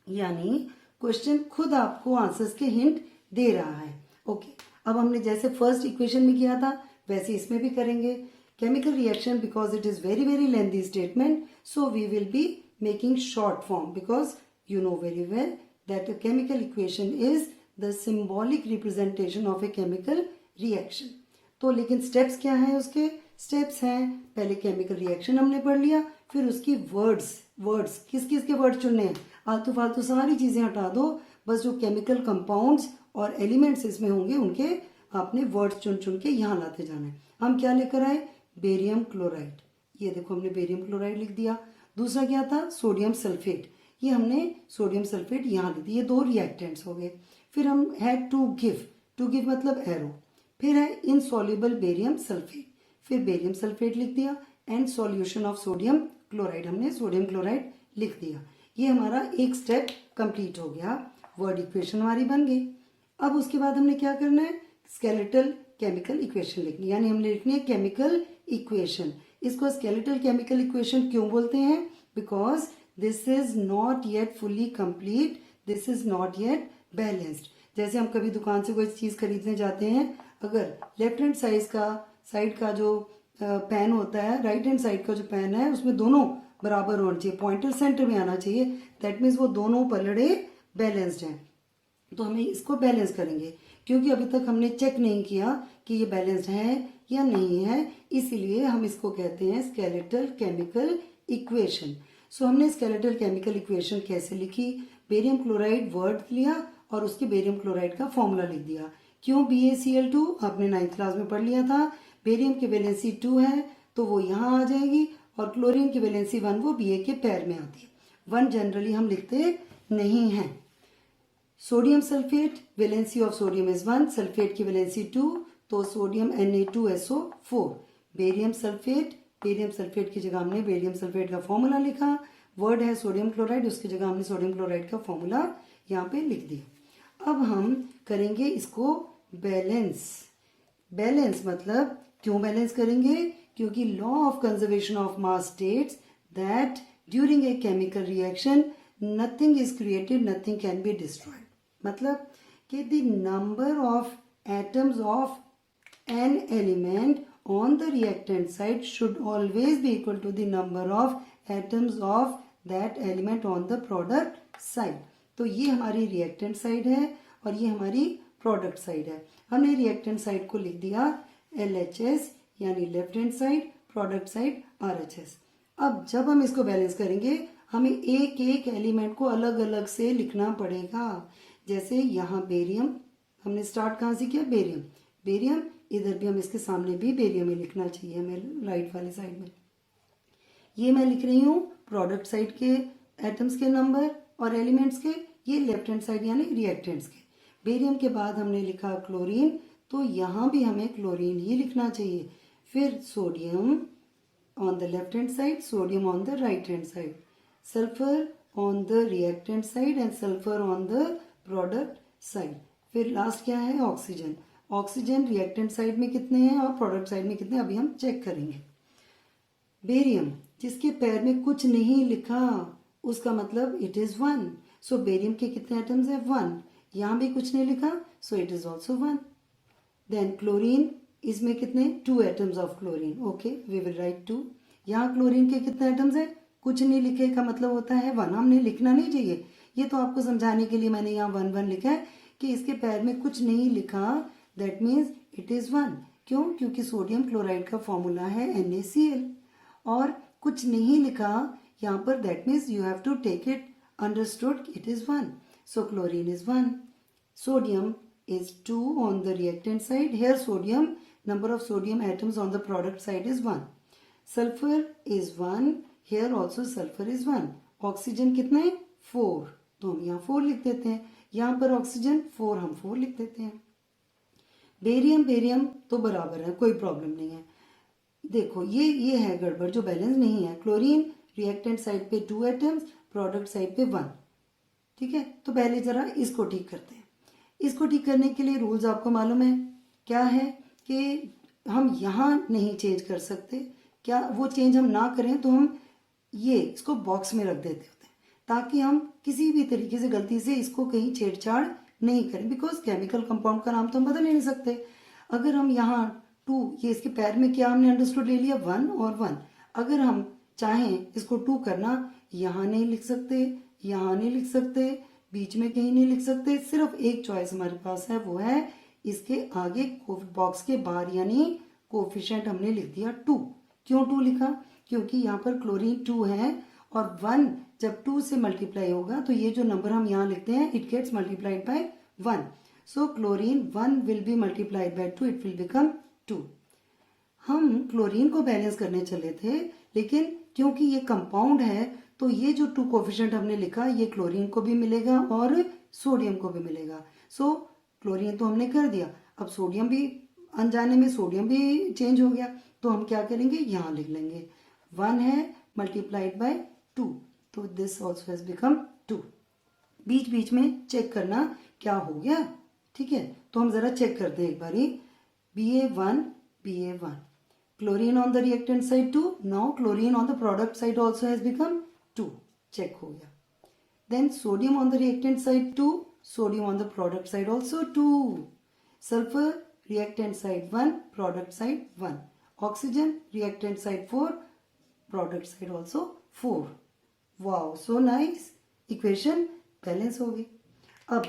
यानी क्वेश्चन खुद आपको आंसर्स के हिंट दे रहा है. ओके, अब हमने जैसे फर्स्ट इक्वेशन में किया था वैसे इसमें भी करेंगे. Chemical reaction, because it is very lengthy statement, so we will be making short form, because you know very well that a chemical equation is the symbolic representation of a chemical reaction. तो लेकिन steps क्या हैं उसके? Steps हैं, पहले chemical reaction हमने पढ़ लिया, फिर उसकी वर्ड्स किस किस के वर्ड चुनने हैं? आलतू फालतू सारी चीजें हटा दो, बस जो केमिकल कंपाउंड्स और एलिमेंट्स इसमें होंगे उनके आपने वर्ड्स चुन के यहाँ लाते जाना है. हम क्या लेकर आए? Barium chloride. ये देखो हमने बेरियम क्लोराइड लिख दिया. दूसरा क्या था? Sodium sulphate. ये हमने सोडियम सल्फेट यहाँ लिख दिए. दो रिएक्टेंट्स हो गए. फिर हम है टू गिव मतलब एरो. फिर है इनसॉल्युबल बेरियम सल्फेट. फिर बेरियम सल्फेट लिख दिया and solution of sodium chloride, हमने सोडियम क्लोराइड लिख दिया. ये हमारा एक स्टेप कंप्लीट हो गया. वर्ड इक्वेशन हमारी बन गई. अब उसके बाद हमने क्या करना है? स्केलेटल केमिकल इक्वेशन लिखनी, यानी हमने लिखनी है केमिकल इक्वेशन. इसको स्केलेटल केमिकल इक्वेशन क्यों बोलते हैं? Because this is not yet fully complete, this is not yet balanced. जैसे हम कभी दुकान से कोई चीज खरीदने जाते हैं, अगर लेफ्ट हैंड साइड का जो पेन होता है, राइट हैंड साइड का जो पेन है, उसमें दोनों बराबर होना चाहिए, पॉइंटर सेंटर में आना चाहिए. दैट मीन्स वो दोनों पलड़े बैलेंस्ड हैं. तो हमें इसको बैलेंस करेंगे, क्योंकि अभी तक हमने चेक नहीं किया कि ये बैलेंस्ड है या नहीं है, इसीलिए हम इसको कहते हैं स्केलेटल केमिकल इक्वेशन. सो हमने स्केलेटल केमिकल इक्वेशन कैसे लिखी? बेरियम क्लोराइड वर्ड लिया और उसके बेरियम क्लोराइड का फॉर्मूला लिख दिया. क्यों BaCl2? आपने 9th क्लास में पढ़ लिया था. बेरियम की वैलेंसी 2 है तो वो यहाँ आ जाएगी, और क्लोरीन की वैलेंसी 1 वो Ba के पैर में आती है. 1 जनरली हम लिखते नहीं हैं. Sodium sulphate, valency of sodium is 1, sulphate की वैलेंसी 2, तो सोडियम Na2SO4. बेरियम सल्फेट की जगह हमने बेरियम सल्फेट का फॉर्मूला लिखा. वर्ड है सोडियम क्लोराइड, उसकी जगह हमने सोडियम क्लोराइड का फॉर्मूला यहाँ पे लिख दिया. अब हम करेंगे इसको बैलेंस मतलब क्यों बैलेंस करेंगे? क्योंकि law of conservation of mass states that during a chemical reaction nothing is created, nothing can be destroyed. मतलब कि the number of atoms of an element on the reactant side should always be equal to the number of atoms of that element on the product side. तो ये हमारी reactant side है और ये हमारी product side है. हमने reactant side को लिख दिया LHS, यानी left hand side, product side RHS. अब जब हम इसको बैलेंस करेंगे हमें एक एक एलिमेंट को अलग अलग से लिखना पड़ेगा. जैसे यहाँ बेरियम, हमने स्टार्ट कहाँ से किया? बेरियम, इधर भी हम इसके सामने भी बेरियम ही लिखना चाहिए हमें राइट वाली साइड में. ये मैं लिख रही हूँ प्रोडक्ट साइड के एटम्स के नंबर और एलिमेंट्स के, ये लेफ्ट हैंड साइड यानी रिएक्टेंट्स के. बेरियम के बाद हमने लिखा क्लोरीन, तो यहाँ भी हमें क्लोरीन ही लिखना चाहिए. फिर sodium on the left hand side, sodium on the right hand side. Sulphur on the reactant side and sulphur on the product side. फिर लास्ट क्या है, ऑक्सीजन। ऑक्सीजन रिएक्टेंट साइड में कितने हैं और प्रोडक्ट साइड में कितने हैं, अभी हम चेक करेंगे। बेरियम, जिसके पैर में कुछ नहीं लिखा उसका मतलब इट इज 1। सो बेरियम के कितने एटम्स है, 1। यहाँ भी कुछ नहीं लिखा, so it is also 1। Then chlorine, इसमें कितने, 2 atoms of chlorine, okay we will write 2। यहाँ क्लोरीन के कितने एटम्स है, कुछ नहीं लिखे का मतलब होता है 1। हमने लिखना नहीं चाहिए, ये तो आपको समझाने के लिए मैंने यहाँ 1 1 लिखा है कि इसके पैर में कुछ नहीं लिखा, दैट मीन्स इट इज 1। क्यों, क्योंकि सोडियम क्लोराइड का फॉर्मूला है NaCl और कुछ नहीं लिखा यहाँ पर, that means you have to take it understood it is 1। So chlorine is 1। Sodium is 2 on the reactant side. Here sodium, number of sodium atoms on the product side is 1. Sulfur is 1. Here also sulfur is 1. Oxygen कितना है, 4। तो हम यहाँ 4 लिख देते हैं, यहाँ पर ऑक्सीजन 4, हम 4 लिख देते हैं। बेरियम तो बराबर है, कोई प्रॉब्लम नहीं है। देखो ये है गड़बड़ जो बैलेंस नहीं है। क्लोरीन रिएक्टेंट साइड पे 2 एटम्स, प्रोडक्ट साइड पे 1। ठीक है, तो पहले जरा इसको ठीक करते हैं। इसको ठीक करने के लिए रूल्स आपको मालूम है क्या है कि हम यहाँ नहीं चेंज कर सकते। क्या वो चेंज हम ना करें तो हम ये इसको बॉक्स में रख देते होते हैं ताकि हम किसी भी तरीके से गलती से इसको कहीं छेड़छाड़ नहीं करें, बिकॉज केमिकल कंपाउंड का नाम तो हम बदल ही नहीं सकते। अगर हम यहाँ 2, ये इसके पैर में क्या हमने अंडरस्टूड ले लिया 1 और 1, अगर हम चाहें इसको 2 करना, यहाँ नहीं लिख सकते, यहाँ नहीं लिख सकते, बीच में कहीं नहीं लिख सकते, सिर्फ एक चॉइस हमारे पास है, वो है इसके आगे बॉक्स के बाहर, यानी कोफिशिएंट हमने लिख दिया 2। क्यों 2 लिखा, क्योंकि यहाँ पर क्लोरीन 2 है और 1 जब 2 से मल्टीप्लाई होगा तो ये जो नंबर हम यहाँ लिखते हैं it gets multiplied by 1। So chlorine 1 will be multiplied by 2, it will become 2। हम क्लोरीन को बैलेंस करने चले थे, लेकिन क्योंकि ये कंपाउंड है तो ये जो 2 कोफिशिएंट हमने लिखा ये क्लोरीन को भी मिलेगा और सोडियम को भी मिलेगा। सो क्लोरीन तो हमने कर दिया, अब सोडियम भी अनजाने में सोडियम भी चेंज हो गया, तो हम क्या करेंगे, यहाँ लिख लेंगे 1 है मल्टीप्लाइड बाय 2, तो दिस ऑल्सो हैज बिकम 2। बीच बीच में चेक करना क्या हो गया, ठीक है। तो हम जरा चेक करते हैं एक बारी। Ba1 chlorine on the reactant side 2, now chlorine on the product side also has become 2, check हो गया। Then sodium on the reactant side 2, sodium on the product side also 2। Sulphur reactant side 1, product side 1। Oxygen reactant side 4, product side also 4। Wow, so nice, equation balance हो गई। अब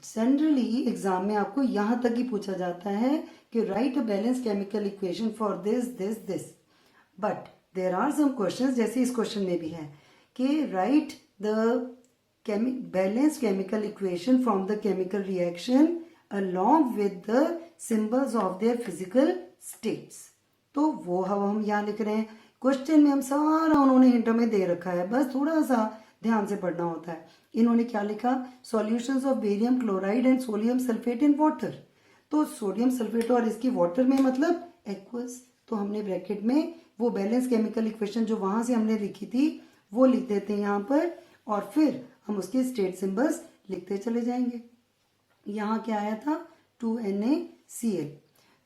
generally exam में आपको यहां तक ही पूछा जाता है कि write a balance chemical equation for this this this, but there are some questions, जैसे इस क्वेश्चन में भी है कि write the balance chemical equation from the chemical reaction along with the symbols of their physical states। तो वो हम यहाँ लिख रहे हैं। क्वेश्चन में हम सारा उन्होंने हिंट में दे रखा है, बस थोड़ा सा ध्यान से पढ़ना होता है। इन्होंने क्या लिखा, solutions of barium chloride and sodium sulphate in water. तो सोडियम सल्फेट और इसकी वाटर में मतलब एक्वस, तो हमने ब्रैकेट में वो बैलेंस केमिकल इक्वेशन जो वहां से हमने लिखी थी वो लिख देते हैं यहाँ पर, और फिर हम उसके स्टेट सिंबल्स लिखते चले जाएंगे। यहाँ क्या आया था, 2NaCl।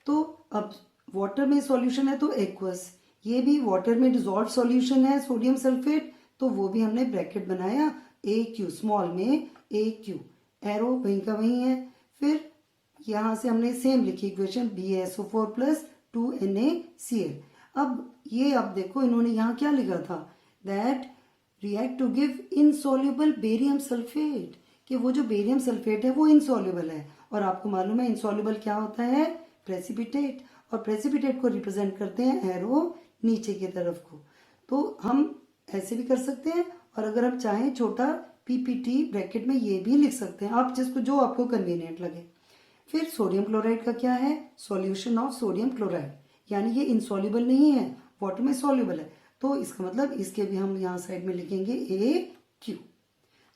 तो अब वाटर में सॉल्यूशन है तो एक्वस, ये भी वाटर में डिजॉल्व सॉल्यूशन है सोडियम सल्फेट, तो वो भी हमने ब्रैकेट बनाया AQ, स्मॉल में AQ, एरो वहीं का वहीं है। फिर यहाँ से हमने सेम लिखी इक्वेशन BaSO4 प्लस 2NaCl। अब देखो इन्होंने यहाँ क्या लिखा था, that react to give insoluble barium sulphate, कि वो जो बेरियम सल्फेट है वो इनसॉल्युबल है, और आपको मालूम है इनसॉल्युबल क्या होता है, प्रेसिपिटेट, और प्रेसिपिटेट को रिप्रेजेंट करते हैं एरो नीचे की तरफ को। तो हम ऐसे भी कर सकते हैं, और अगर हम चाहें छोटा PPT ब्रैकेट में ये भी लिख सकते हैं, आप जिसको जो आपको कन्वीनियंट लगे। फिर सोडियम क्लोराइड का क्या है, सॉल्यूशन ऑफ सोडियम क्लोराइड, यानी ये इनसॉल्युबल नहीं है, वाटर में सॉल्युबल है, तो इसका मतलब इसके भी हम यहाँ साइड में लिखेंगे AQ।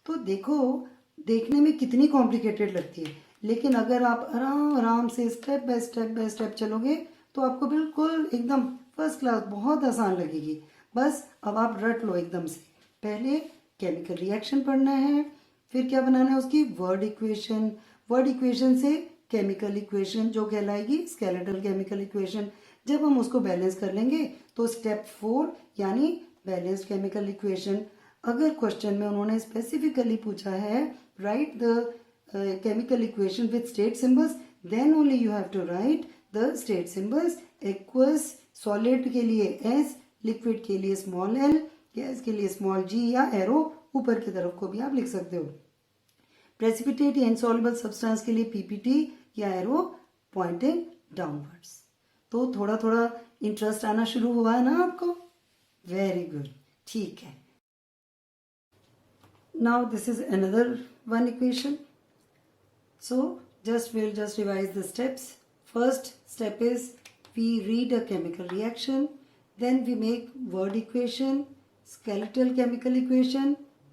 तो देखो देखने में कितनी कॉम्प्लिकेटेड लगती है, लेकिन अगर आप आराम आराम से स्टेप बाय स्टेप चलोगे तो आपको बिल्कुल एकदम फर्स्ट क्लास बहुत आसान लगेगी। बस अब आप रट लो एकदम से, पहले केमिकल रिएक्शन पढ़ना है, फिर क्या बनाना है उसकी वर्ड इक्वेशन, वर्ड इक्वेशन से केमिकल इक्वेशन जो कहलाएगी स्केलेटल केमिकल इक्वेशन। जब हम उसको बैलेंस कर लेंगे तो स्टेप 4 यानी बैलेंस्ड केमिकल इक्वेशन। अगर क्वेश्चन में उन्होंने स्पेसिफिकली पूछा है write the chemical equation with state symbols, then only you have to write the state symbols. Aqueous solid के लिए एस, लिक्विड के लिए स्मॉल एल, गैस के लिए स्मॉल जी, या एरो ऊपर की तरफ को भी आप लिख सकते हो। प्रेसिपिटेट या इनसॉल्युबल सब्सटेंस के लिए पीपीटी या एरो पॉइंटिंग डाउनवर्ड्स। तो थोड़ा थोड़ा इंटरेस्ट आना शुरू हुआ है ना आपको? वेरी गुड, ठीक है। Now this is another one equation, so we'll just revise the steps. First step is we read a chemical reaction, then we make word equation, skeletal chemical equation,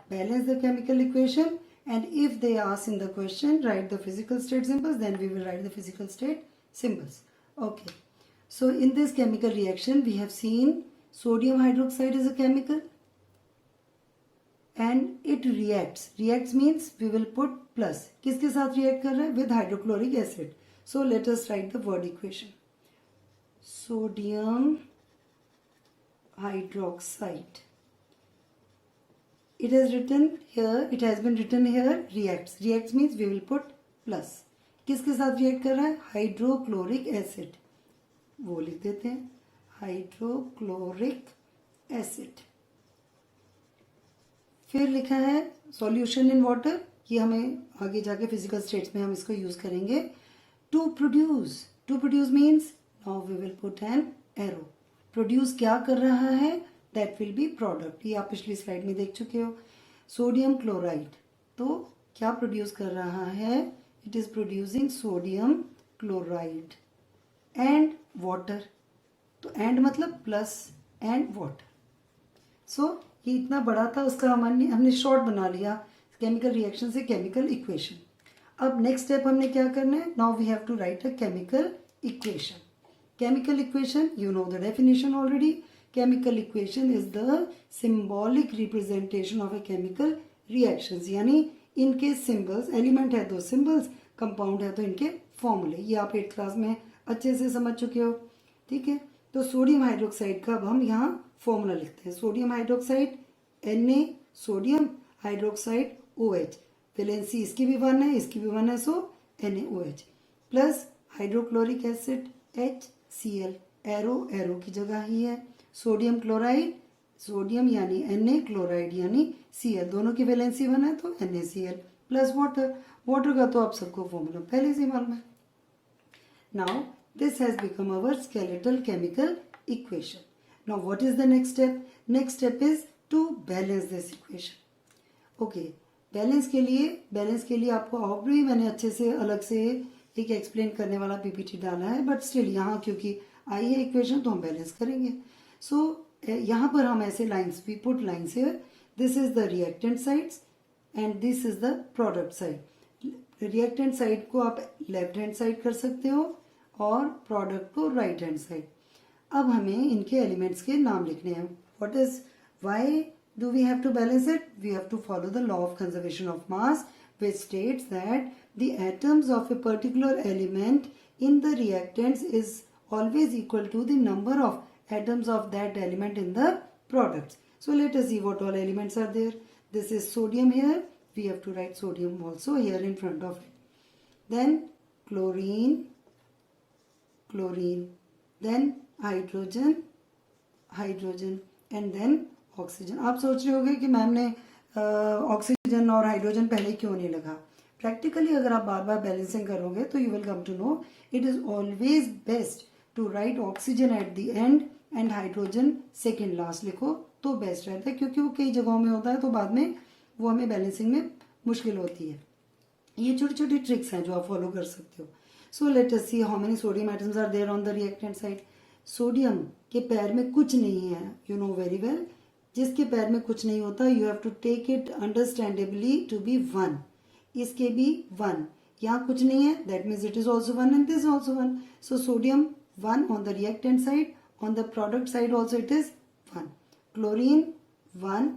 balance the chemical equation, and if they ask in the question write the physical state symbols, then we will write the physical state symbols. Okay, so in this chemical reaction we have seen sodium hydroxide is a chemical and it reacts. Reacts means we will put plus. किसके साथ react कर रहा है? With hydrochloric acid. So let us write the word equation. Sodium hydroxide. It has written here, it has been written here reacts. Reacts means we will put plus. किसके साथ react कर रहा है? Hydrochloric acid. वो लिख देते हैं hydrochloric acid. फिर लिखा है सॉल्यूशन इन वाटर, ये हमें आगे जाके फिजिकल स्टेट्स में हम इसको यूज करेंगे। To produce means now we will put an arrow. Produce क्या कर रहा है? That will be product. ये आप पिछली स्लाइड में देख चुके हो। सोडियम क्लोराइड तो क्या प्रोड्यूस कर रहा है? It is producing sodium chloride and water. तो एंड मतलब प्लस एंड वाटर। सो ये इतना बड़ा था, उसका हमने शॉर्ट बना लिया केमिकल रिएक्शन से केमिकल इक्वेशन। अब नेक्स्ट स्टेप हमने क्या करना है? Now we have to write a chemical equation. Chemical equation, you know the definition already. Chemical equation is the symbolic representation of a chemical reactions, यानी इनके symbols, element है तो symbols, compound है तो इनके फॉर्मूले। ये आप 8th क्लास में अच्छे से समझ चुके हो, ठीक है। तो सोडियम हाइड्रोक्साइड का अब हम यहाँ फॉर्मूला लिखते हैं। Sodium hydroxide Na, sodium hydroxide OH, valency इसकी भी 1 है, इसकी भी 1 है, सो NaOH plus hydrochloric acid HCl, arrow की जगह ही है। सोडियम क्लोराइड, सोडियम यानी Na, क्लोराइड यानी Cl, दोनों की वैलेंसी 1 है तो NaCl प्लस वाटर का तो आप सबको फॉर्मूला पहले से मालूम है। Now this has become our skeletal chemical equation. Now what is the next step? Next step is to balance this equation. Okay, balance के लिए आपको और भी मैंने अच्छे से अलग से एक एक्सप्लेन करने वाला पीपीटी डाला है, बट स्टिल यहाँ क्योंकि आई है इक्वेशन तो हम बैलेंस करेंगे। सो यहाँ पर हम ऐसे lines, we put lines here, this is the reactant sides and this is the product side. Reactant side को आप लेफ्ट हैंड साइड कर सकते हो और प्रोडक्ट को राइट हैंड साइड। अब हमें इनके एलिमेंट्स के नाम लिखने हैं। What is, why do we have to balance it? We have to follow the law of conservation of mass, which states that the atoms of a particular element in the reactants is always equal to the number of atoms of that element in the products. So let us see what all elements are there. This is sodium here. We have to write sodium also here in front of it. Then chlorine, then hydrogen, and then oxygen. आप सोच रहे होंगे कि ma'am ने oxygen और hydrogen पहले क्यों नहीं लगा। प्रैक्टिकली अगर आप बार बार बैलेंसिंग करोगे तो you will come to know it is always best to write oxygen at the end and hydrogen second last लिखो तो बेस्ट रहता है, क्योंकि वो कई जगहों में होता है तो बाद में वो हमें बैलेंसिंग में मुश्किल होती है। ये छोटी छोटी ट्रिक्स हैं जो आप फॉलो कर सकते हो। So let us see how many sodium atoms are there on the reactant side. Sodium के पैर में कुछ नहीं है, यू नो वेरी वेल। जिसके पैर में कुछ नहीं होता you have to take it understandably to be 1। इसके भी 1, यहाँ कुछ नहीं है, that means it is also 1 and this also 1। So sodium 1 on the reactant side, on the product side also it is 1। Chlorine 1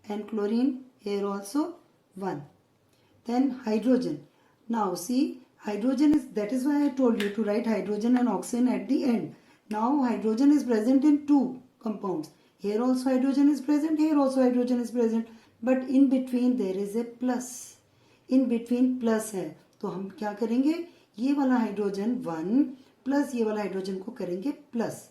and chlorine here also 1. Then hydrogen. Now see, hydrogen is, that is why I told you to write hydrogen and oxygen at the end. Now hydrogen is present in 2 compounds. Here also hydrogen is present, here also hydrogen is present, but in between there is a plus. In between plus है, तो हम क्या करेंगे, ये वाला hydrogen 1 plus ये वाला hydrogen को करेंगे प्लस.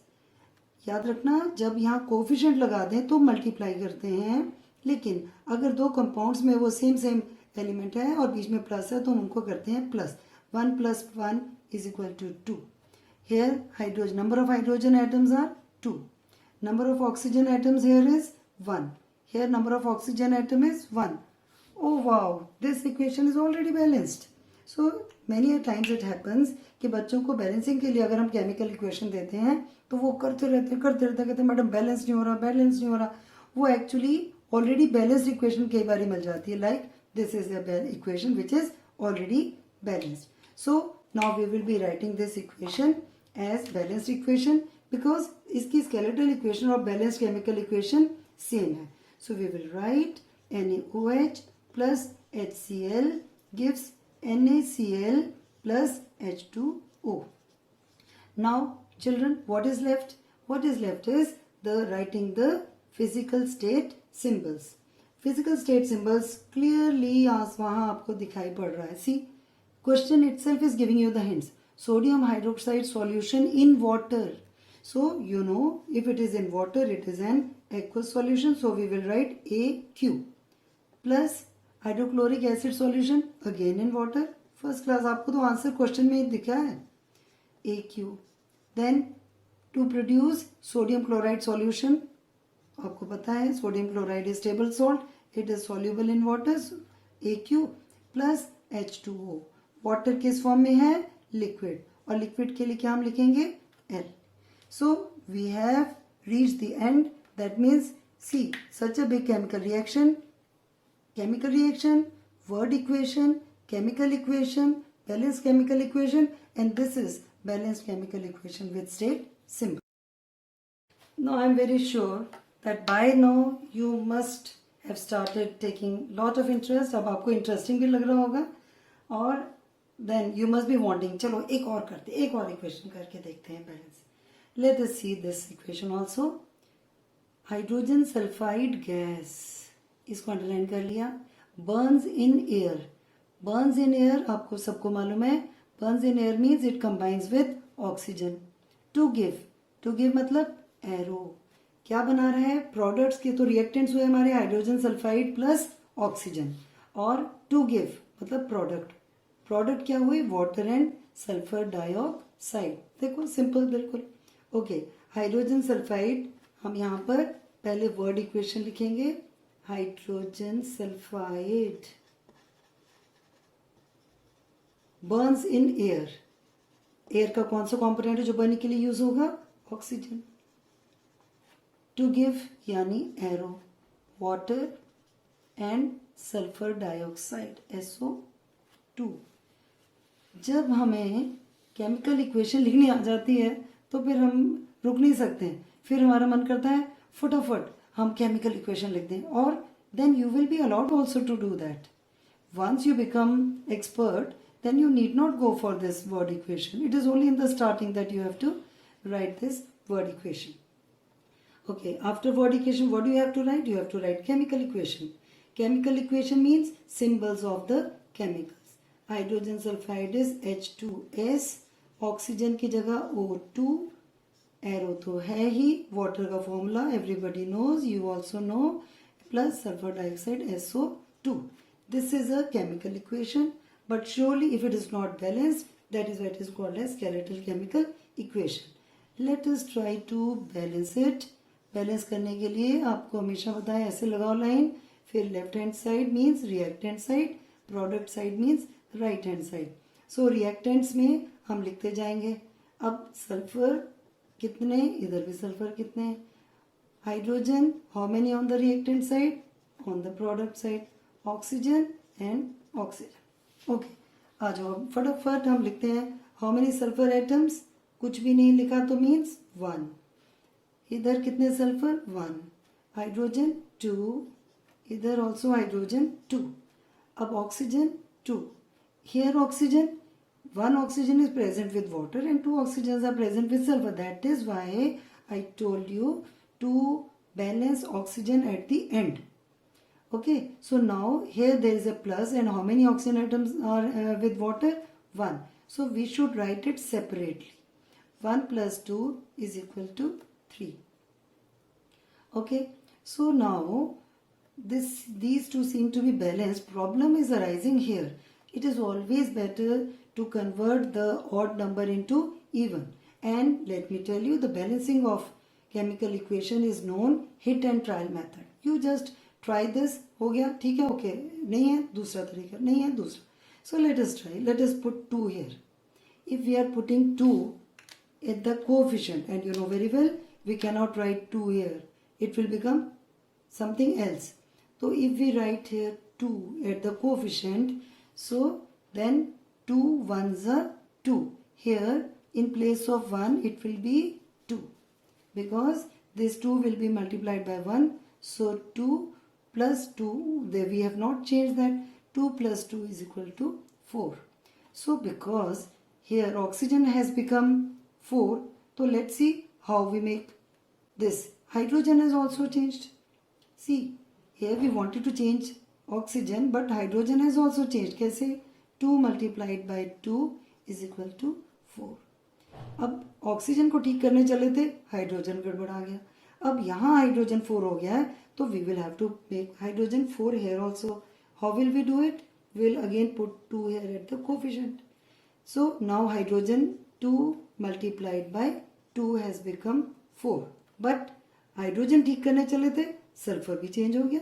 याद रखना, जब यहाँ कोफिशिएंट लगा दें तो मल्टीप्लाई करते हैं, लेकिन अगर दो कंपाउंड्स में वो सेम एलिमेंट है और बीच में प्लस है तो हम उनको करते हैं plus. 1 + 1 = 2. Here hydrogen, number of hydrogen atoms are 2. Number of oxygen atoms here is 1. Here number of oxygen atom is 1. Oh wow, this equation is already balanced. So many a times it happens कि बच्चों को balancing के लिए अगर हम chemical equation देते हैं तो वो करते रहते कहते हैं मैडम बैलेंस नहीं हो रहा. वो एक्चुअली ऑलरेडी बैलेंस्ड इक्वेशन कई बार मिल जाती है. Like this is a equation which is already balanced. So now we will be writing this equation as balanced equation because इसकी स्केलेटल इक्वेशन और बैलेंस्ड केमिकल इक्वेशन सेम है. So we will write NaOH plus HCl gives NaCl plus H2O. Now children, what is left? What is left is the writing the physical state symbols. Physical state symbols clearly आज वहाँ आपको दिखाई पड़ रहा है. See, question itself is giving you the hints. Sodium hydroxide solution in water. So you know if it is in water it is an aqueous solution. So we will write AQ. Plus hydrochloric acid solution again in water. First class, आपको तो answer question में ही दिखा है AQ. Then to produce sodium chloride solution, आपको पता है sodium chloride is stable salt, it is soluble in water. AQ plus H2O. Water किस form में है, लिक्विड, और लिक्विड के लिए क्या हम लिखेंगे, L. So we have reached the end. That means see, such a big chemical reaction, word equation, chemical equation, balanced chemical equation, and this is balanced chemical equation with state symbol. Now I am very sure that by now you must have started taking lot of interest. अब आपको interesting भी लग रहा होगा, और then you must be wanting, चलो एक और करते, एक और equation करके देखते हैं balance. Let us see this equation also. Hydrogen sulfide gas, इसको अंडरलाइन कर लिया. Burns in air. Burns in air आपको सबको मालूम है. Burns in air means it combines with oxygen. To give मतलब arrow. क्या बना रहा है, प्रोडक्ट्स के, तो रिएक्टेंट्स हुए हमारे हाइड्रोजन सल्फाइड प्लस ऑक्सीजन, और टू गिव मतलब प्रोडक्ट क्या हुई, वाटर एंड सल्फर डाइऑक्साइड. देखो सिंपल बिल्कुल. ओके, हाइड्रोजन सल्फाइड हम यहाँ पर पहले वर्ड इक्वेशन लिखेंगे. Hydrogen sulphide Burns in air. Air का कौन सा कॉम्पोनेंट है जो बर्निंग के लिए यूज होगा, ऑक्सीजन. टू गिव यानी arrow, water and sulphur dioxide SO2. जब हमें केमिकल इक्वेशन लिखनी आ जाती है तो फिर हम रुक नहीं सकते हैं, फिर हमारा मन करता है फटाफट हम केमिकल इक्वेशन लिख दें, और then you will be allowed also to do that. Once you become expert, then you need not go for this word equation. It is only in the starting that you have to write this word equation. Okay, after word equation, what do you have to write? You have to write chemical equation. Chemical equation means symbols of the chemicals. Hydrogen sulfide is H2S, oxygen की जगह O2, arrow तो है ही, water का formula everybody knows, you also know, plus sulfur dioxide SO2. This is a chemical equation, but surely if it is not balanced, that is what is called as skeletal chemical equation. Let us try to balance it. Balance करने के लिए आपको हमेशा पता है ऐसे लगाओ line, फिर left hand side means reactant side, product side means right hand side. So reactants में हम लिखते जाएंगे. अब सल्फर कितने, इधर भी सल्फर कितने, hydrogen how many on the reactant side, on the product side oxygen and oxygen. Okay, आ जाओ फटाफट हम लिखते हैं हाउ मेनी सल्फर एटम्स. कुछ भी नहीं लिखा तो मीन्स 1. इधर कितने सल्फर, 1, हाइड्रोजन 2, इधर ऑल्सो हाइड्रोजन 2. अब oxygen 2. Here oxygen, one oxygen is present with water and two oxygens are present with sulfur. That is why I told you to balance oxygen at the end. Okay, so now here there is a plus, and how many oxygen atoms are with water? 1. So we should write it separately. 1 plus 2 is equal to 3. Okay, so now these two seem to be balanced. Problem is arising here. It is always better to convert the odd number into even. And let me tell you, the balancing of chemical equation is known hit and trial method. You just try this. हो गया, ठीक है, okay. नहीं है, दूसरा तरीका, नहीं है, दूसरा. So let us try. Let us put 2 here. If we are putting 2 at the coefficient, and you know very well, we cannot write 2 here. It will become something else. So if we write here 2 at the coefficient, so then 2 ones are 2. Here in place of 1 it will be 2, because this 2 will be multiplied by 1. So 2 plus 2, there we have not changed that. 2 plus 2 is equal to 4. So because here oxygen has become 4, so let's see how we make this. Hydrogen has also changed. See, here we wanted to change oxygen, but hydrogen has also changed. कैसे? 2 multiplied by 2 is equal to 4. अब oxygen को ठीक करने चले थे, hydrogen गड़बड़ आ गया. अब यहाँ हाइड्रोजन 4 हो गया है, तो we will have to make hydrogen 4 here also. How will we do it? We will again put 2 here at the coefficient. So now hydrogen 2 multiplied by 2 has become 4. But hydrogen ठीक करने चले थे, sulphur भी change हो गया.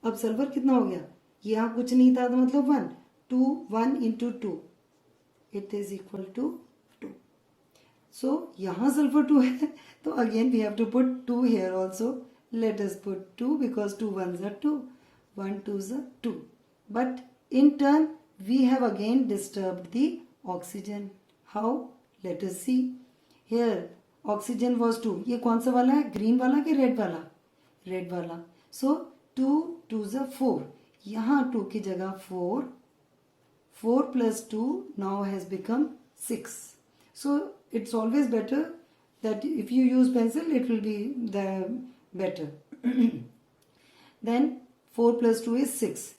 अब sulphur कितना हो गया? यहाँ कुछ नहीं था, तो मतलब 1. 2 1 into 2, it is equal to 2. So यहाँ सल्फर 2 है, तो again we have to put 2 here also. Let us put 2, because 2 ones are 2, 1 2s are 2. But in turn we have again disturbed the oxygen. How? Let us see. Here oxygen was 2. ये कौन सा वाला है? Green वाला कि red वाला? Red वाला. So 2 2s are 4. यहाँ 2 की जगह 4. 4 plus 2 now has become 6. So it's always better that if you use pencil, it will be the better. Then 4 plus 2 is 6.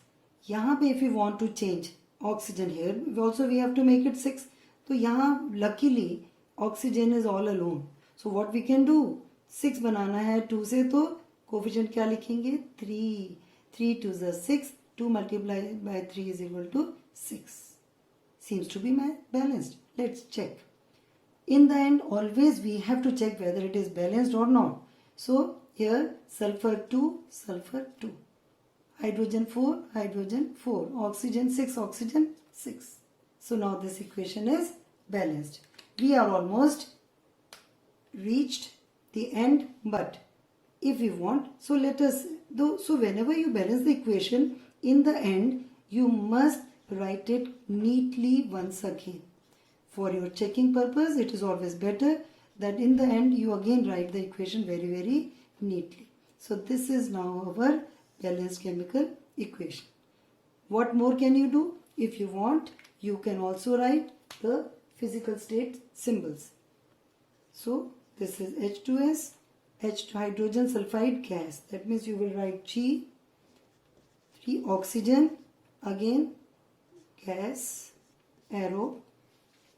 यहाँ पे if you want to change oxygen here, also we have to make it 6. तो यहाँ luckily oxygen is all alone. So what we can do? 6 बनाना है 2 से, तो coefficient क्या लिखेंगे? 3. 3 2s are 6. 2 multiplied by 3 is equal to 6. Seems to be balanced. Let's check. In the end, always we have to check whether it is balanced or not. So here sulfur 2, sulfur 2. Hydrogen 4, hydrogen 4. Oxygen 6, oxygen 6. So now this equation is balanced. We are almost reached the end, but if we want, so let us do. So whenever you balance the equation, in the end you must write it neatly once again. For your checking purpose, it is always better that in the end you again write the equation very, very neatly. So this is now our balanced chemical equation. What more can you do? If you want, you can also write the physical state symbols. So this is H2S, H hydrogen sulfide gas. That means you will write G, 3 oxygen, again gas, arrow.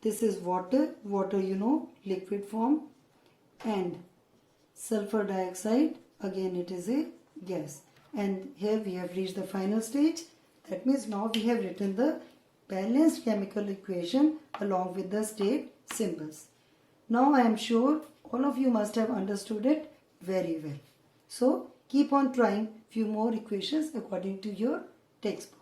This is water, water you know, liquid form, and sulfur dioxide, again it is a gas. And here we have reached the final stage. That means now we have written the balanced chemical equation along with the state symbols. Now I am sure all of you must have understood it very well. So keep on trying few more equations according to your textbook.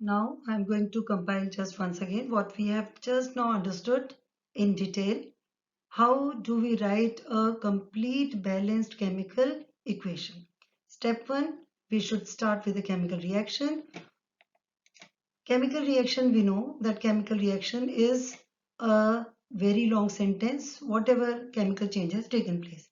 Now I'm going to compile just once again what we have just now understood in detail. How do we write a complete balanced chemical equation? Step 1, we should start with a chemical reaction. Chemical reaction, we know that chemical reaction is a very long sentence, whatever chemical change has taken place.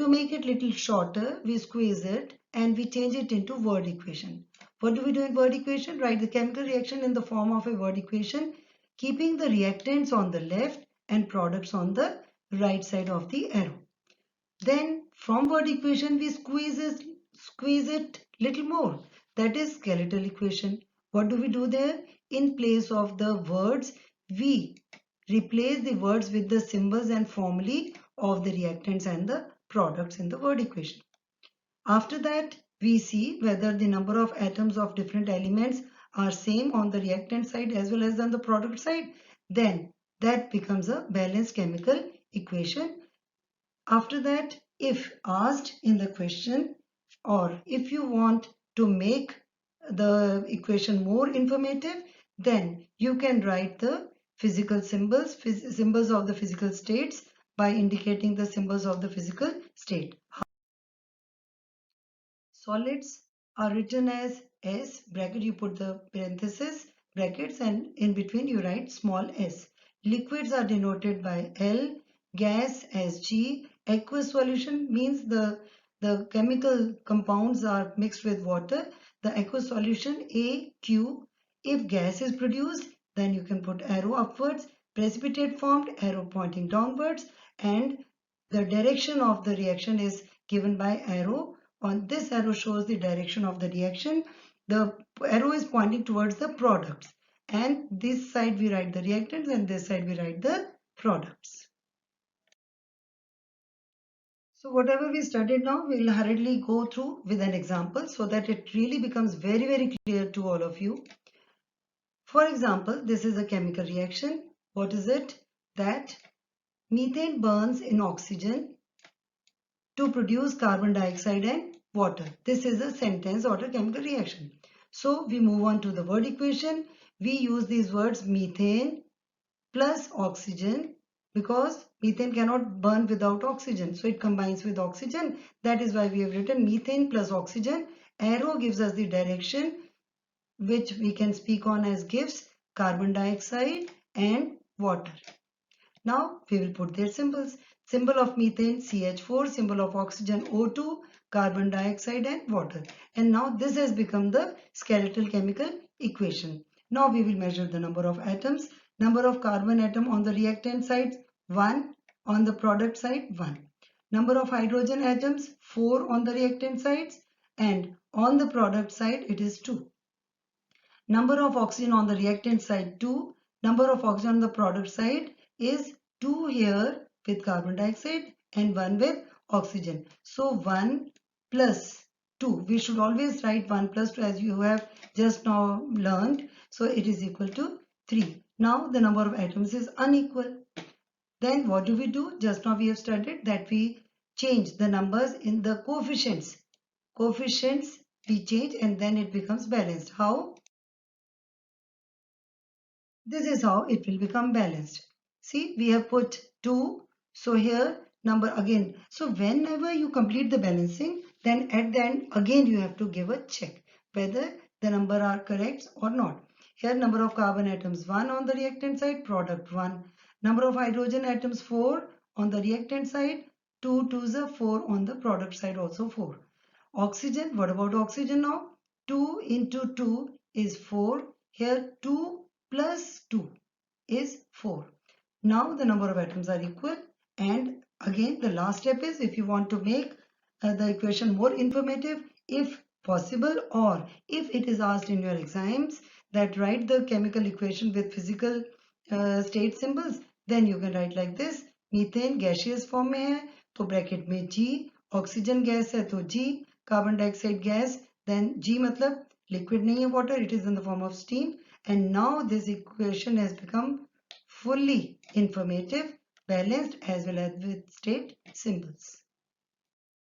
To make it little shorter, we squeeze it and we change it into word equation. What do we do in word equation? Write the chemical reaction in the form of a word equation, keeping the reactants on the left and products on the right side of the arrow. Then from word equation we squeeze it little more. That is skeletal equation. What do we do there? In place of the words, we replace the words with the symbols and formulae of the reactants and the products in the word equation. After that, we see whether the number of atoms of different elements are same on the reactant side as well as on the product side. Then that becomes a balanced chemical equation. After that, if asked in the question, or if you want to make the equation more informative, then you can write the physical symbols, symbols of the physical states by indicating the symbols of the physical state. Solids are written as S, bracket you put the parenthesis, brackets, and in between you write small s. Liquids are denoted by L, gas as G. Aqueous solution means the chemical compounds are mixed with water. The aqueous solution A, Q. If gas is produced, then you can put arrow upwards. Precipitate formed, arrow pointing downwards, and the direction of the reaction is given by arrow. On this arrow shows the direction of the reaction. The arrow is pointing towards the products, and this side we write the reactants and this side we write the products. So whatever we studied now, we will hurriedly go through with an example so that it really becomes very, very clear to all of you. For example, this is a chemical reaction. What is it? That methane burns in oxygen to produce carbon dioxide and water. This is a sentence or a chemical reaction. So we move on to the word equation. We use these words methane plus oxygen because methane cannot burn without oxygen. So it combines with oxygen. That is why we have written methane plus oxygen. Arrow gives us the direction which we can speak on as gives carbon dioxide and water. Now we will put their symbols. Symbol of methane CH4, symbol of oxygen O2, carbon dioxide and water. And now this has become the skeletal chemical equation. Now we will measure the number of atoms. Number of carbon atom on the reactant side 1, on the product side 1. Number of hydrogen atoms 4 on the reactant sides, and on the product side it is 2. Number of oxygen on the reactant side 2. Number of oxygen on the product side is 2 here with carbon dioxide and 1 with oxygen. So 1 plus 2. We should always write 1 plus 2 as you have just now learned. So it is equal to 3. Now the number of atoms is unequal. Then what do we do? Just now we have studied that we change the numbers in the coefficients. Coefficients we change and then it becomes balanced. How? This is how it will become balanced. See, we have put 2. So here number again. So whenever you complete the balancing, then at the end again you have to give a check whether the number are correct or not. Here number of carbon atoms 1 on the reactant side, product 1. Number of hydrogen atoms 4 on the reactant side, 2 2s are 4 on the product side also 4. Oxygen, what about oxygen now? 2 into 2 is 4. Here 2 plus 2 is 4. Now the number of atoms are equal, and again the last step is if you want to make the equation more informative, if possible, or if it is asked in your exams that write the chemical equation with physical state symbols, then you can write like this. Methane gaseous form में है तो bracket में G, oxygen gas है तो G, carbon dioxide gas then G मतलब liquid नहीं है water, it is in the form of steam. And now this equation has become fully informative, balanced as well as with state symbols.